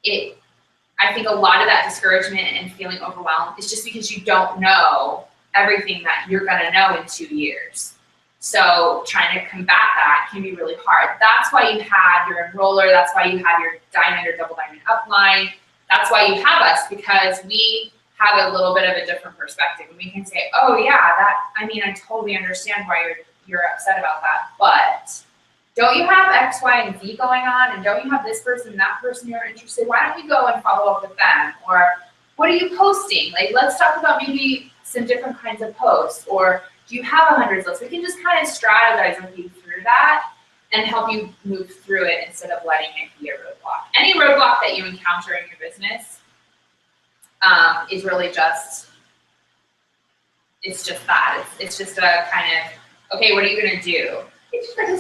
Speaker 4: I think a lot of that discouragement and feeling overwhelmed is just because you don't know everything that you're gonna know in 2 years. So trying to combat that can be really hard. That's why you had your enroller, that's why you have your diamond or double diamond upline. That's why you have us, because we have a little bit of a different perspective. And we can say, oh yeah, I totally understand why you're upset about that, but don't you have X, Y, and Z going on? And don't you have this person, that person you're interested? Why don't we go and follow up with them? Or what are you posting? Like, let's talk about maybe some different kinds of posts. Or do you have a 100s list? We can just kind of strategize with you through that and help you move through it instead of letting it be a roadblock. Any roadblock that you encounter in your business is really just, it's just that. It's just a kind of, okay, what are you gonna do? It's just like a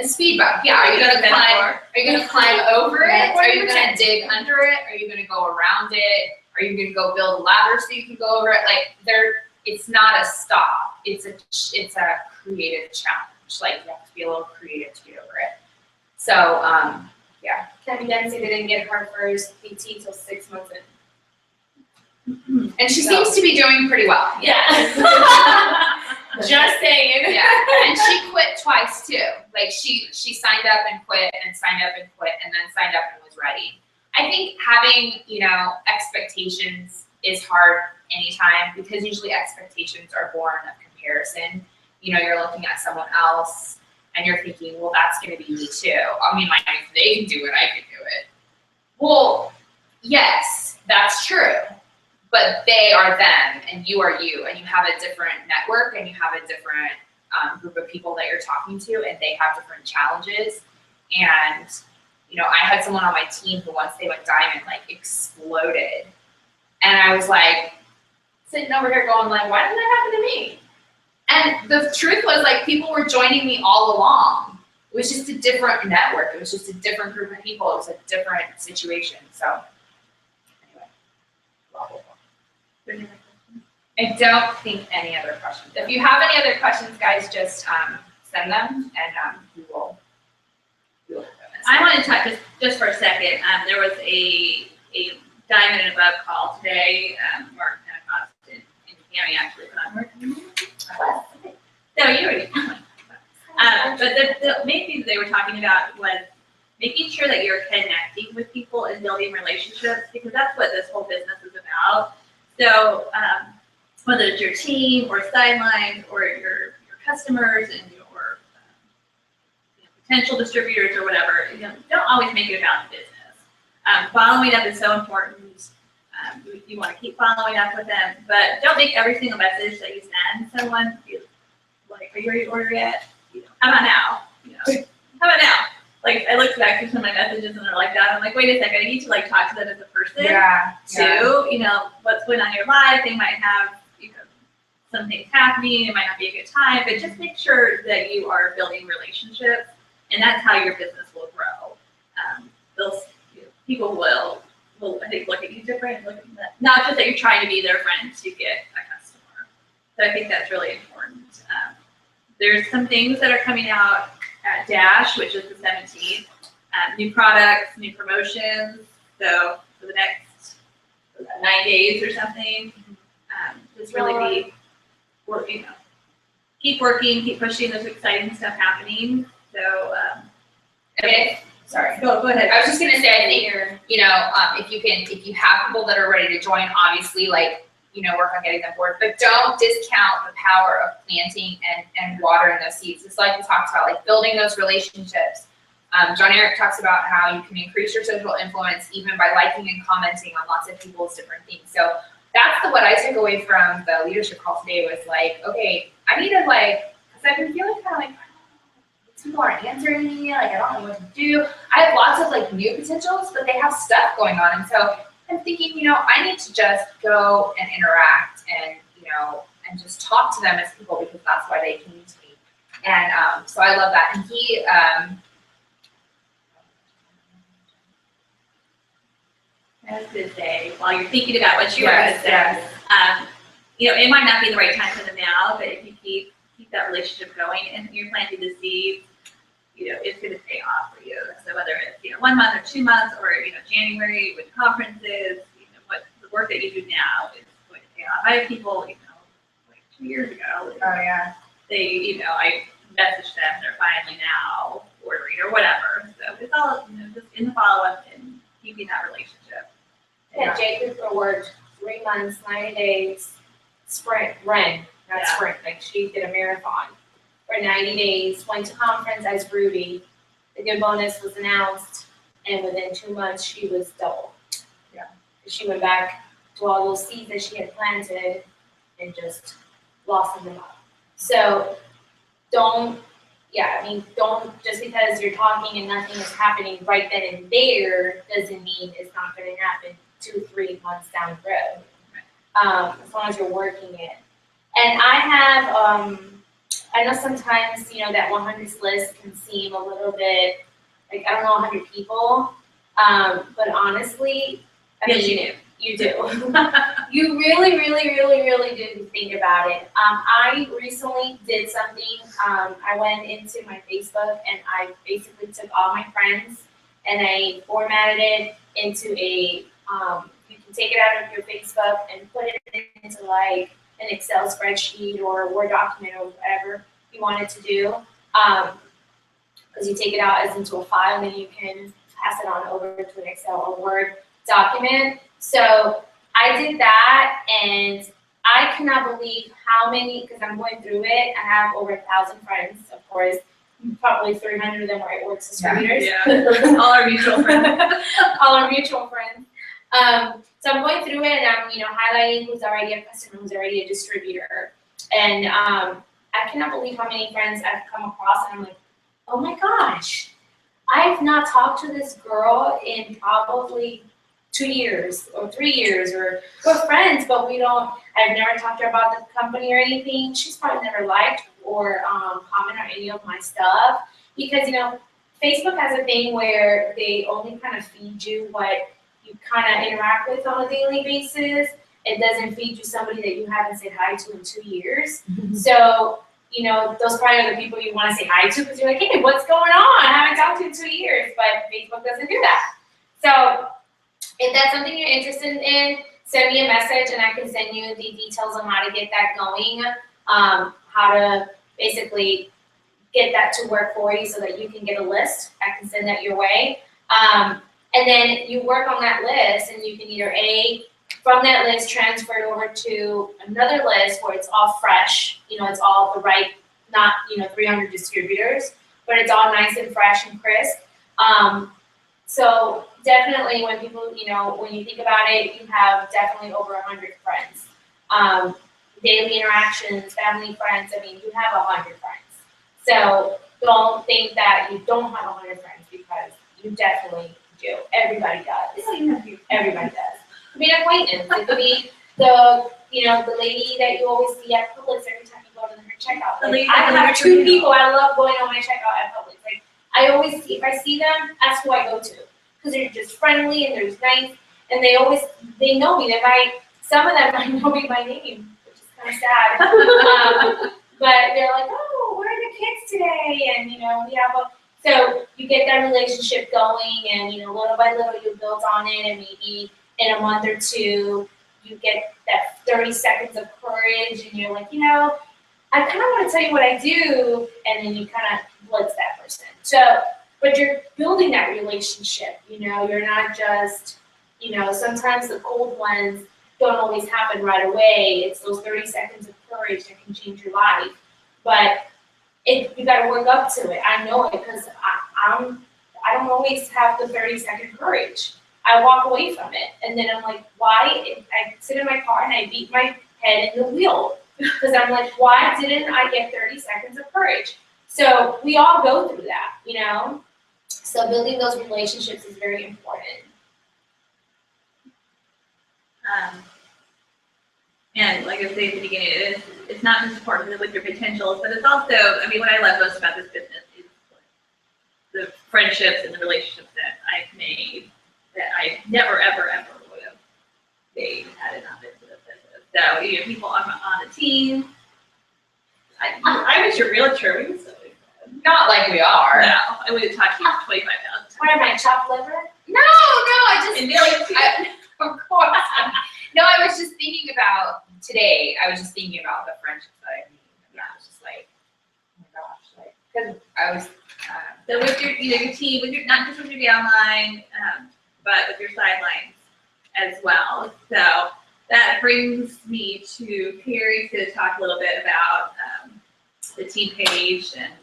Speaker 4: speed bump. Yeah, are you gonna climb over it? Are you gonna dig under it? Are you gonna go around it? Are you gonna go build a ladder so you can go over it? Like it's not a stop. It's a creative challenge. Like you have to be a little creative to get over it. So yeah.
Speaker 3: Kevin Dempsey didn't get her first PT till 6 months in.
Speaker 4: And she seems to be doing pretty well.
Speaker 3: Yeah. Just saying.
Speaker 4: Yeah. And she quit twice too. Like she signed up and quit and signed up and quit and then signed up and was ready. I think having, expectations is hard anytime, because usually expectations are born of comparison. You're looking at someone else and you're thinking, well, that's going to be me too. I mean, like, if they can do it, I can do it. Well, yes, that's true. But they are them and you are you, and you have a different network and you have a different group of people that you're talking to, and they have different challenges. And, I had someone on my team who, once they went diamond, like exploded. And I was like sitting over here going like, why didn't that happen to me? And the truth was, like, people were joining me all along. It was just a different network. It was just a different group of people. It was a different situation. So anyway, blah, blah, blah. I don't think any other questions. If you have any other questions, guys, just send them, and we will hit them.
Speaker 1: I want to talk just for a second. There was a diamond and above call today. Mark Pentecost and Tammy actually put on. So you already. But the main thing they were talking about was making sure that you're connecting with people and building relationships, because that's what this whole business is about. So whether it's your team or sidelines or your customers and your potential distributors or whatever, don't always make it about the business. Following up is so important. You want to keep following up with them, but don't make every single message that you send someone like, are you ready to order yet? How about now? How about now? Like, I looked back through some of my messages and they're like that. I'm like, wait a second, I need to like talk to them as a person
Speaker 4: Yeah.
Speaker 1: too. What's going on in your life? They might have something's happening, it might not be a good time, but just make sure that you are building relationships, and that's how your business will grow. Those people will I think look at you different, look at that. Not just that you're trying to be their friend to get a customer. So I think that's really important. There's some things that are coming out at Dash, which is the 17th. New products, new promotions. So for the next 9 days or something, just really be working. Keep working, keep pushing. There's exciting stuff happening. So
Speaker 4: Sorry.
Speaker 1: go ahead.
Speaker 4: I was just gonna say, I think, if you have people that are ready to join, obviously, work on getting them board, but don't discount the power of planting and watering those seeds. It's like we talked about, like building those relationships. John Eric talks about how you can increase your social influence even by liking and commenting on lots of people's different things. So that's what I took away from the leadership call today was like, okay, I need to because I've been feeling kind of like, people aren't answering me, I don't know what to do. I have lots of new potentials, but they have stuff going on. And so I'm thinking, I need to just go and interact and, and just talk to them as people because that's why they came to me. And so I love that. And he,
Speaker 1: I was going to say, while you're thinking about what you were going to say, it might not be the right time for them now, but if you keep that relationship going and you're planting the seeds, it's going to pay off for you. So whether it's 1 month or 2 months or January with conferences, what the work that you do now is going to pay off. I have people, 2 years ago.
Speaker 4: oh yeah,
Speaker 1: they, I messaged them. They're finally now ordering or whatever. So it's all just in the follow up and keeping that relationship.
Speaker 3: Yeah, Jacob worked 3 months, 90 days, sprint, run, not
Speaker 1: Yeah.
Speaker 3: sprint, she did a marathon for 90 days, went to conference as Ruby. The good bonus was announced, and within 2 months, she was double.
Speaker 4: Yeah.
Speaker 3: She went back to all those seeds that she had planted and just blossomed them up. So don't just because you're talking and nothing is happening right then and there doesn't mean it's not going to happen 2-3 months down the road. As long as you're working it. And I have, I know sometimes, that 100 list can seem a little bit, 100 people. But honestly,
Speaker 1: Yes, you do.
Speaker 3: You do. You really, really, really, really do think about it. I recently did something. I went into my Facebook and I basically took all my friends and I formatted it into a, you can take it out of your Facebook and put it into an Excel spreadsheet or a Word document or whatever you want it to do. Because you take it out as into a file and then you can pass it on over to an Excel or Word document. So I did that and I cannot believe how many, because I'm going through it, I have over 1,000 friends, of course, probably 300 of them are Works distributors.
Speaker 1: Yeah. All our mutual friends.
Speaker 3: All our mutual friends. So I'm going through it and I'm, highlighting who's already a customer, who's already a distributor. And I cannot believe how many friends I've come across and I'm like, oh my gosh, I've not talked to this girl in probably 2 years or 3 years, or we're friends, but I've never talked to her about the company or anything. She's probably never liked or commented on any of my stuff because, Facebook has a thing where they only kind of feed you what you kind of interact with on a daily basis. It doesn't feed you somebody that you haven't said hi to in 2 years. Mm-hmm. So, those probably are the people you want to say hi to because you're like, hey, what's going on? I haven't talked to you in 2 years, but Facebook doesn't do that. So if that's something you're interested in, send me a message and I can send you the details on how to get that going, how to basically get that to work for you so that you can get a list. I can send that your way. And then you work on that list and you can either from that list transfer it over to another list where it's all fresh, it's all the right, not 300 distributors, but it's all nice and fresh and crisp. So definitely when people, when you think about it, you have definitely over 100 friends. Daily interactions, family, friends, you have 100 friends. So don't think that you don't have 100 friends because you definitely do. Everybody does. Everybody does. It could be an acquaintance. It could be the you know, the lady that you always see at Publix every time you go to her checkout.
Speaker 1: The
Speaker 3: Like,
Speaker 1: lady
Speaker 3: I
Speaker 1: that
Speaker 3: have
Speaker 1: delivers
Speaker 3: two
Speaker 1: your meal.
Speaker 3: people I love going on my checkout at Publix. Like, I always see, if I see them, that's who I go to. Because they're just friendly and they're nice, and they know me. Some of them might know me by name, which is kind of sad. But they're like, oh, where are the kids today? And, you know, so you get that relationship going, and, you know, little by little you build on it, and maybe in a month or two, you get that 30 seconds of courage, and you're like, you know, I kind of want to tell you what I do, and then you kind of blitz that person. So, but you're building that relationship, you know, you're not just, you know, sometimes the cold ones don't always happen right away. It's those 30 seconds of courage that can change your life. But you got to work up to it. I know it because I don't always have the 30-second courage. I walk away from it, and then I'm like, why? I sit in my car and I beat my head in the wheel because I'm like, why didn't I get 30 seconds of courage? So we all go through that, you know. So building those relationships is very important.
Speaker 1: And like I said at the beginning, it's not just important with your potentials, but it's also, I mean, what I love most about this business is the friendships and the relationships that I've made that I never, ever, ever would have made had it not been for this business. So, you know, people on the team. I was your realtor. We were so good.
Speaker 4: Not like we are.
Speaker 1: No, I would have taught you 25,000 times.
Speaker 3: What am I, chopped liver?
Speaker 4: No, I just.
Speaker 1: And Billy,
Speaker 4: Of course. No, I was just thinking about today. I was just thinking about the friendships that I made. And I was just like, oh my gosh, like, because I was.
Speaker 1: so with your, you know, your team, with your, not just with your downline, but with your sidelines as well. So that brings me to Carrie to talk a little bit about the team page and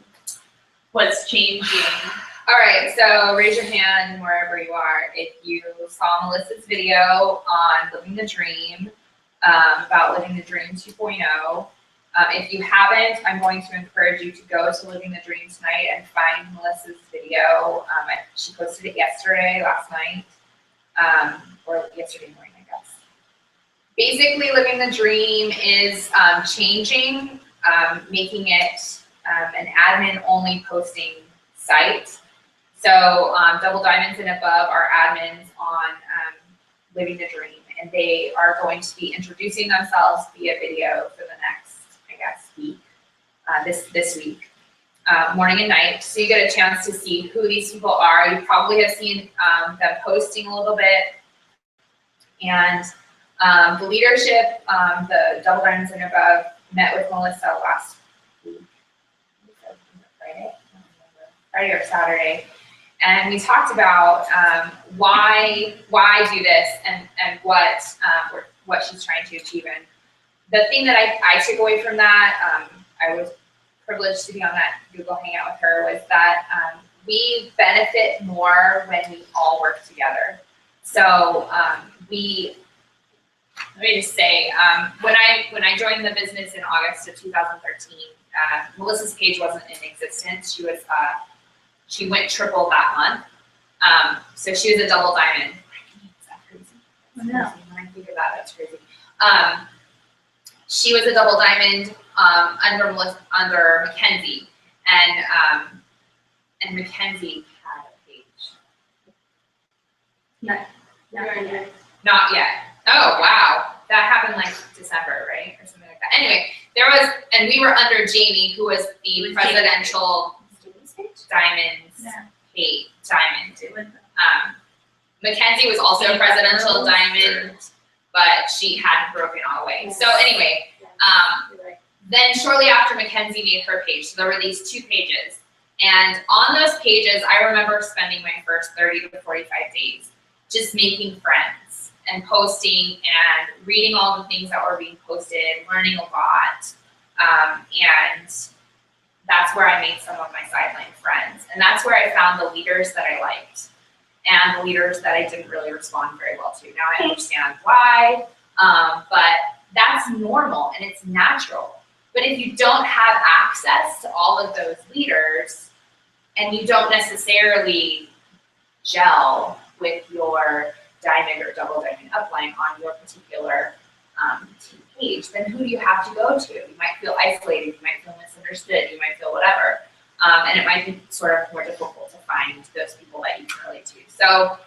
Speaker 1: what's changing.
Speaker 4: All right, so raise your hand wherever you are if you saw Melissa's video on Living the Dream, about Living the Dream 2.0. If you haven't, I'm going to encourage you to go to Living the Dream tonight and find Melissa's video. She posted it last night, or yesterday morning, I guess. Basically, Living the Dream is changing, making it an admin-only posting site. So Double Diamonds and Above are admins on Living the Dream, and they are going to be introducing themselves via video for the next, I guess, week, this week, morning and night. So you get a chance to see who these people are. You probably have seen them posting a little bit. And the leadership, the Double Diamonds and Above, met with Melissa last week. Friday or Saturday. And we talked about why do this and what she's trying to achieve. And the thing that I took away from that, I was privileged to be on that Google Hangout with her, was that we benefit more when we all work together. So let me just say, when I joined the business in August of 2013, Melissa's page wasn't in existence. She went triple that month. So she was a double diamond. Is that crazy?
Speaker 1: No.
Speaker 4: When I think of that, that's crazy. She was a double diamond under Mackenzie, and Mackenzie had a page. Not yet. Oh wow, that happened like December, right, or something like that. Anyway, and we were under Jamie, who was the presidential diamonds diamond. Mackenzie was also a presidential diamond, but she hadn't broken all the way. So anyway, then shortly after Mackenzie made her page, so there were these two pages. And on those pages, I remember spending my first 30 to 45 days just making friends and posting and reading all the things that were being posted, learning a lot. And that's where I made some of my sideline friends. And that's where I found the leaders that I liked and the leaders that I didn't really respond very well to. Now I understand why, but that's normal and it's natural. But if you don't have access to all of those leaders and you don't necessarily gel with your diamond or double diamond upline on your particular team page, then who do you have to go to? You might feel isolated, you might feel misunderstood, you might feel whatever. And it might be sort of more difficult to find those people that you can relate to. So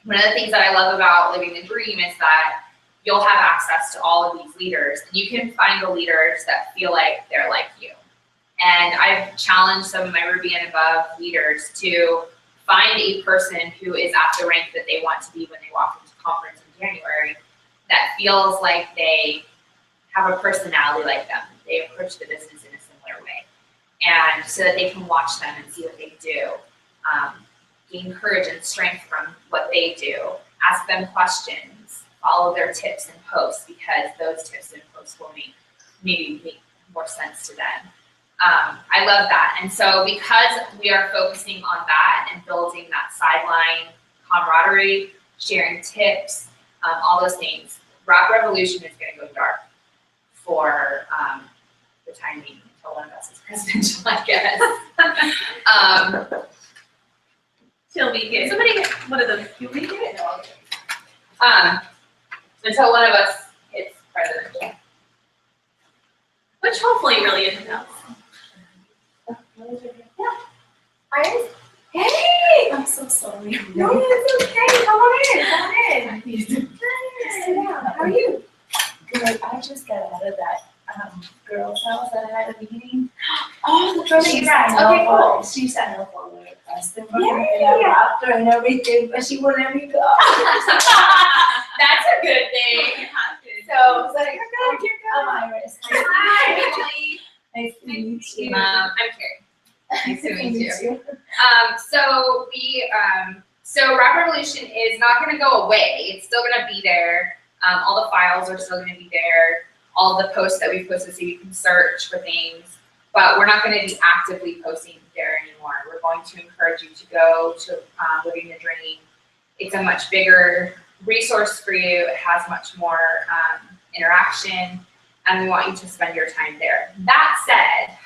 Speaker 4: one of the things that I love about Living the Dream is that you'll have access to all of these leaders, and you can find the leaders that feel like they're like you. And I've challenged some of my Ruby and above leaders to find a person who is at the rank that they want to be when they walk into conference in January, that feels like they have a personality like them. They approach the business in a similar way. And so that they can watch them and see what they do, gain courage and strength from what they do, ask them questions, follow their tips and posts, because those tips and posts will maybe make more sense to them. I love that. And so because we are focusing on that and building that sideline camaraderie, sharing tips, all those things, Rock Revolution is going to go dark for the time being until one of us is presidential, I guess.
Speaker 1: Till we get, somebody get one of those, do we get it?
Speaker 4: Until one of us is presidential.
Speaker 1: Which hopefully really isn't us.
Speaker 3: Iris? Hey!
Speaker 2: I'm so sorry.
Speaker 3: No, it's okay. Come on in. Come on in. Sit down. How are you?
Speaker 2: Good. I just got out of that girl's house that I had at the beginning.
Speaker 3: Oh, the girl that you got. Okay, cool.
Speaker 2: She sent her for the request
Speaker 3: Yeah, yeah,
Speaker 2: and
Speaker 3: yeah.
Speaker 2: I dropped her and everything, but she wouldn't let me go.
Speaker 4: That's a good thing.
Speaker 2: So I was like,
Speaker 3: You're good.
Speaker 2: I'm Iris.
Speaker 4: Hi, Emily.
Speaker 2: Nice to meet you.
Speaker 4: I'm Carrie. Nice to meet you.
Speaker 2: you.
Speaker 4: So Rock Revolution is not going to go away. It's still going to be there. All the files are still going to be there. All the posts that we posted, so you can search for things. But we're not going to be actively posting there anymore. We're going to encourage you to go to Living the Dream. It's a much bigger resource for you. It has much more interaction, and we want you to spend your time there. That said,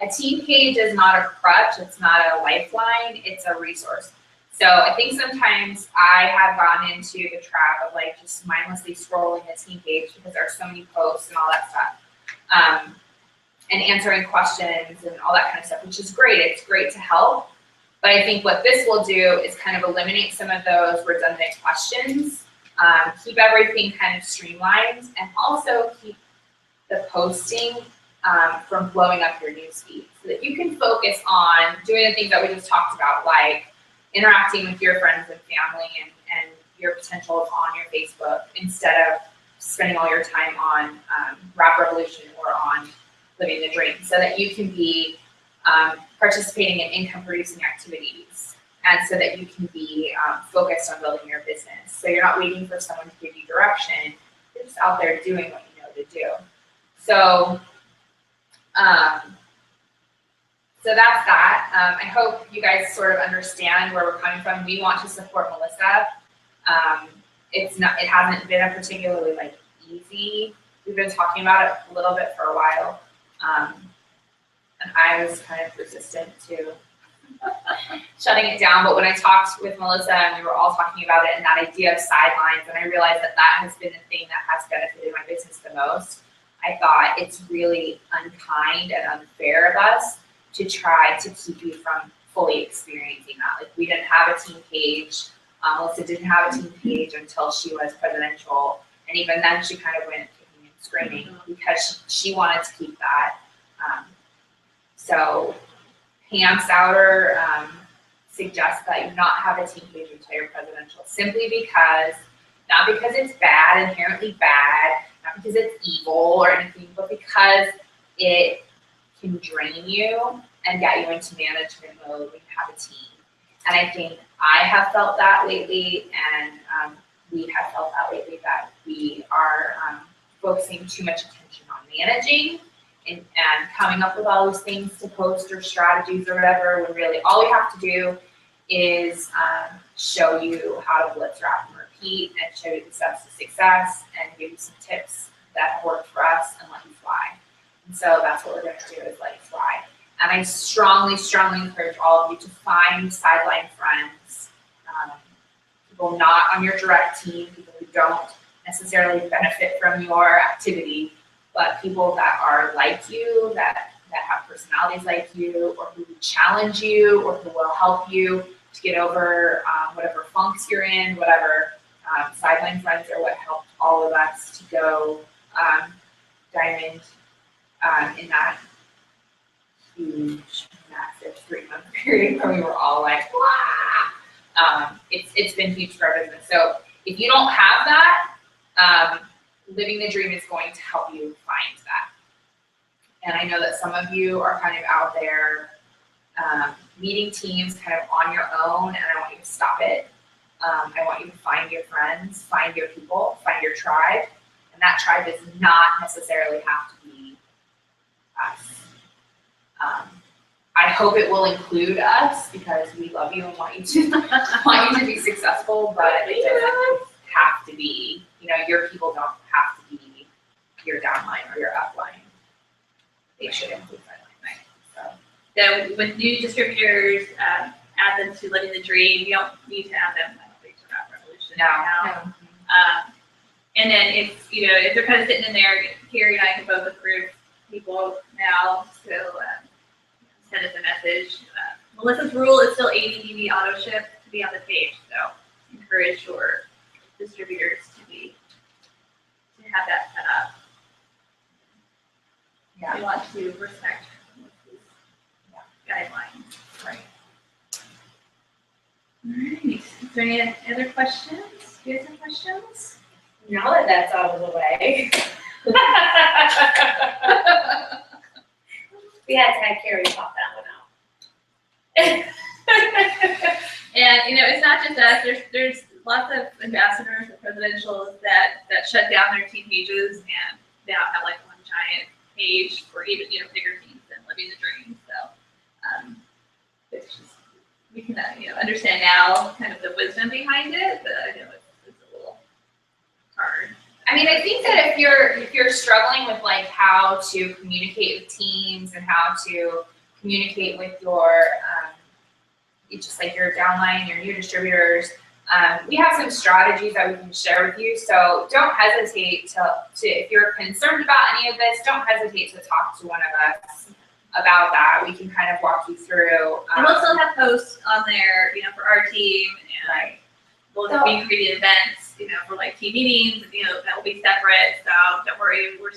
Speaker 4: a team page is not a crutch. It's not a lifeline. It's a resource. So I think sometimes I have gotten into the trap of like just mindlessly scrolling the team page because there are so many posts and all that stuff, and answering questions and all that kind of stuff, which is great. It's great to help. But I think what this will do is kind of eliminate some of those redundant questions, keep everything kind of streamlined, and also keep the posting from blowing up your newsfeed, so that you can focus on doing the things that we just talked about, like interacting with your friends and family and your potentials on your Facebook, instead of spending all your time on Rock Revolution or on Living the Dream, so that you can be participating in income producing activities, and so that you can be focused on building your business. So you're not waiting for someone to give you direction, you're just out there doing what you know to do. So so that's that. I hope you guys sort of understand where we're coming from. We want to support Melissa. It hasn't been a particularly like easy. We've been talking about it a little bit for a while. And I was kind of resistant to shutting it down. But when I talked with Melissa and we were all talking about it and that idea of sidelines, and I realized that that has been the thing that has benefited my business the most, I thought it's really unkind and unfair of us to try to keep you from fully experiencing that. Like, we didn't have a team page. Melissa didn't have a team page until she was presidential. And even then she kind of went kicking and screaming because she wanted to keep that. So Pam Souter suggests that you not have a team page until you're presidential, simply because, not because it's bad, inherently bad, not because it's evil or anything, but because it can drain you and get you into management mode when you have a team. And I think I have felt that lately, and we have felt that lately, that we are focusing too much attention on managing and coming up with all those things to post or strategies or whatever, when really all we have to do is show you how to blitz, wrap, and repeat, and show you the steps to success, and give you some tips that have worked for us, and let you fly. And so that's what we're going to do, is let you fly. And I strongly, strongly encourage all of you to find sideline friends, people not on your direct team, people who don't necessarily benefit from your activity, but people that are like you, that have personalities like you, or who challenge you, or who will help you to get over whatever funks you're in, whatever sideline friends are what helped all of us to go diamond in that huge, massive 3-month period where we were all like, wow. It's been huge for our business. So if you don't have that, Living the Dream is going to help you find that. And I know that some of you are kind of out there meeting teams kind of on your own, and I want you to stop it. I want you to find your friends, find your people, find your tribe. And that tribe does not necessarily have to be us. I hope it will include us because we love you and want you to be successful, but it doesn't have to be, your people don't have to be your downline or your upline. They should include frontline, right?
Speaker 1: So with new distributors, add them to Living the Dream. You don't need to add them, I don't think, to that Revolution now. And then if they're kind of sitting in there, Carrie and I can both approve people now, so send us a message. Melissa's rule is still 80 DV auto ship to be on the page, so encourage your distributors to have that set up.
Speaker 4: Yeah.
Speaker 1: We want to respect guidelines.
Speaker 4: Right.
Speaker 1: All right. Is there any other questions? Do you guys have questions?
Speaker 3: Now that that's out of the way, we had to have Carrie pop that one out.
Speaker 1: And it's not just us. There's lots of ambassadors and presidentials that shut down their team pages and now have like one giant page for even bigger teams than Living the Dream. So it's just we can understand now kind of the wisdom behind it, but I know it's a little hard.
Speaker 4: I mean, I think that if you're struggling with like how to communicate with teams and how to communicate with your just like your downline, your new distributors, we have some strategies that we can share with you. So don't hesitate to if you're concerned about any of this, don't hesitate to talk to one of us about that. We can kind of walk you through.
Speaker 1: And we'll still have posts on there, for our team, and
Speaker 4: Right.
Speaker 1: we'll be creating events, for like team meetings, that will be separate. So don't worry, we're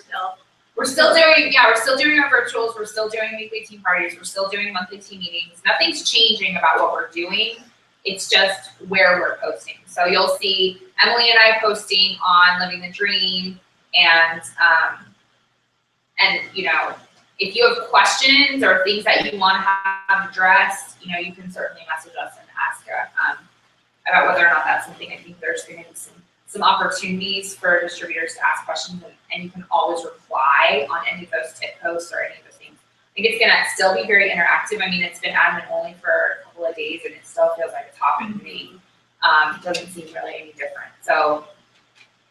Speaker 1: still
Speaker 4: doing our virtuals, we're still doing weekly team parties, we're still doing monthly team meetings. Nothing's changing about what we're doing. It's just where we're posting. So you'll see Emily and I posting on Living the Dream, and if you have questions or things that you want to have addressed, you can certainly message us and ask about whether or not that's something. I think there's going to be some opportunities for distributors to ask questions, and you can always reply on any of those tip posts or any of those things. I think it's going to still be very interactive. I mean, it's been admin only for a couple of days, and it still feels like it's hopping to me. It doesn't seem really any different. So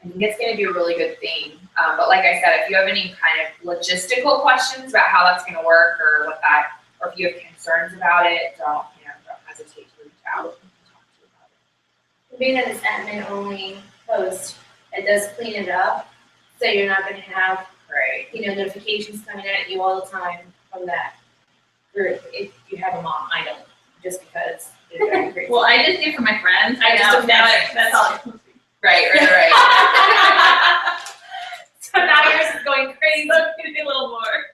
Speaker 4: I think it's going to be a really good thing. But like I said, if you have any kind of logistical questions about how that's going to work or or if you have concerns about it, don't hesitate to reach out and talk to you about it.
Speaker 3: Being that it's admin only post, it does clean it up, so you're not going to have notifications coming at you all the time from that group. If you have them on, I don't, just because they're very crazy.
Speaker 1: Well, I just do it for my friends.
Speaker 3: I just do
Speaker 1: that's all I'm posting.
Speaker 4: Right.
Speaker 3: So now yours is going crazy.
Speaker 1: So it's gonna be a little more.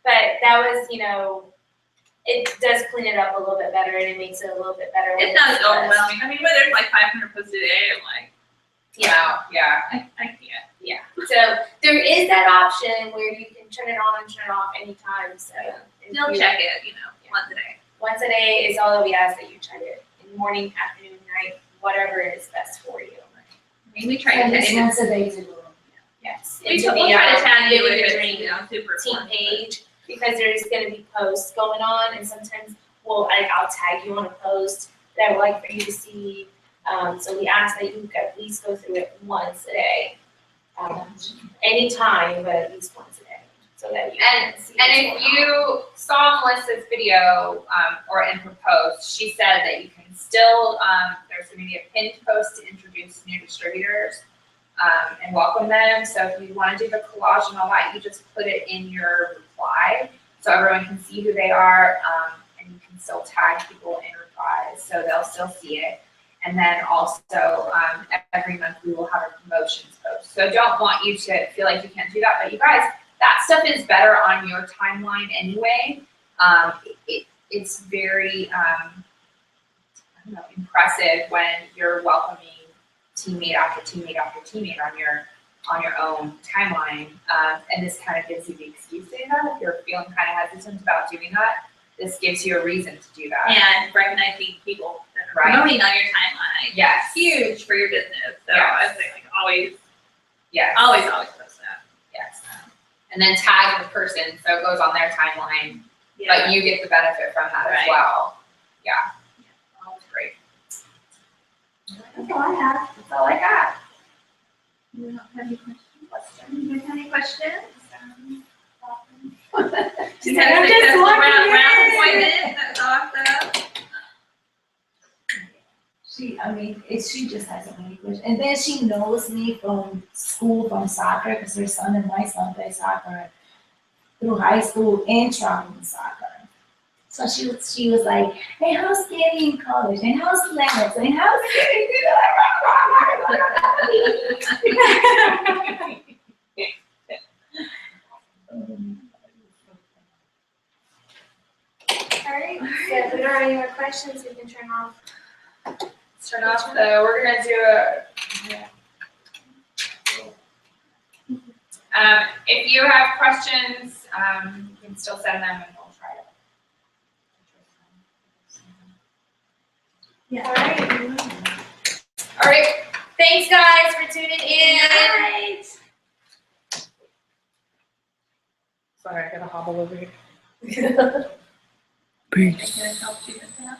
Speaker 3: But that was, it does clean it up a little bit better, and it makes it a little bit better.
Speaker 1: It's not as overwhelming. I mean, when there's like 500 posts a day, I'm like,
Speaker 4: Yeah.
Speaker 1: I can't.
Speaker 3: Yeah. So there is that option where you can turn it on and turn it off anytime. So if
Speaker 1: Still
Speaker 3: you-
Speaker 1: check it, once a day.
Speaker 3: Once a day is all that we ask, that you check it in the morning, afternoon, night, whatever is best for you.
Speaker 1: I mean, we try to tag you.
Speaker 2: once a day to go.
Speaker 3: Yes.
Speaker 1: We
Speaker 3: Into
Speaker 1: we'll try to tag you
Speaker 3: Living
Speaker 1: if
Speaker 3: the
Speaker 1: it's,
Speaker 3: Dream
Speaker 1: super
Speaker 3: team
Speaker 1: fun.
Speaker 3: page, because there's going to be posts going on, and sometimes I'll tag you on a post that I would like for you to see. So we ask that you at least go through it once a day, anytime, but at least once a day, so that you can see.
Speaker 4: And if you saw Melissa's video or in her post, she said that you can can still, there's gonna be a pinned post to introduce new distributors, and welcome them. So if you wanna do the collage and all that, you just put it in your reply, so everyone can see who they are, and you can still tag people in replies, so they'll still see it. And then also, every month we will have a promotions post. So don't want you to feel like you can't do that, but you guys, that stuff is better on your timeline anyway. It's very, I don't know, impressive when you're welcoming teammate after teammate after teammate on your own timeline. And this kind of gives you the excuse to do that. If you're feeling kind of hesitant about doing that, this gives you a reason to do that.
Speaker 1: And recognizing people that are
Speaker 4: Right.
Speaker 1: promoting on your timeline.
Speaker 4: Yes.
Speaker 1: Huge for your business. So
Speaker 4: Yes.
Speaker 1: I think like always
Speaker 4: Yes.
Speaker 1: post that.
Speaker 4: Yes. And then tag the person, so it goes on their timeline,
Speaker 1: Yeah.
Speaker 4: but you get the benefit from that as
Speaker 1: Right.
Speaker 4: well. Yeah. That's great.
Speaker 2: That's all I have.
Speaker 4: That's all I got.
Speaker 1: You don't have any questions? You guys have any questions? Just
Speaker 2: Yeah,
Speaker 1: had
Speaker 2: I'm
Speaker 1: a
Speaker 2: just
Speaker 1: successful
Speaker 2: walking
Speaker 1: round
Speaker 2: in.
Speaker 1: appointment. That's awesome.
Speaker 6: She just has so many questions. And then she knows me from school, from soccer, because her son and my son play soccer through high school and traveling soccer. So she was like, hey, how's skating in college? And how's Lennox? And how's skating?
Speaker 3: Alright, so if we don't have any more questions, we can turn off.
Speaker 4: Let's turn off the, we're gonna do a. If you have questions, you can still send them and we'll try it.
Speaker 3: Alright.
Speaker 4: All right, thanks guys for tuning in.
Speaker 7: Sorry, I gotta hobble over here.
Speaker 1: I can help you with that.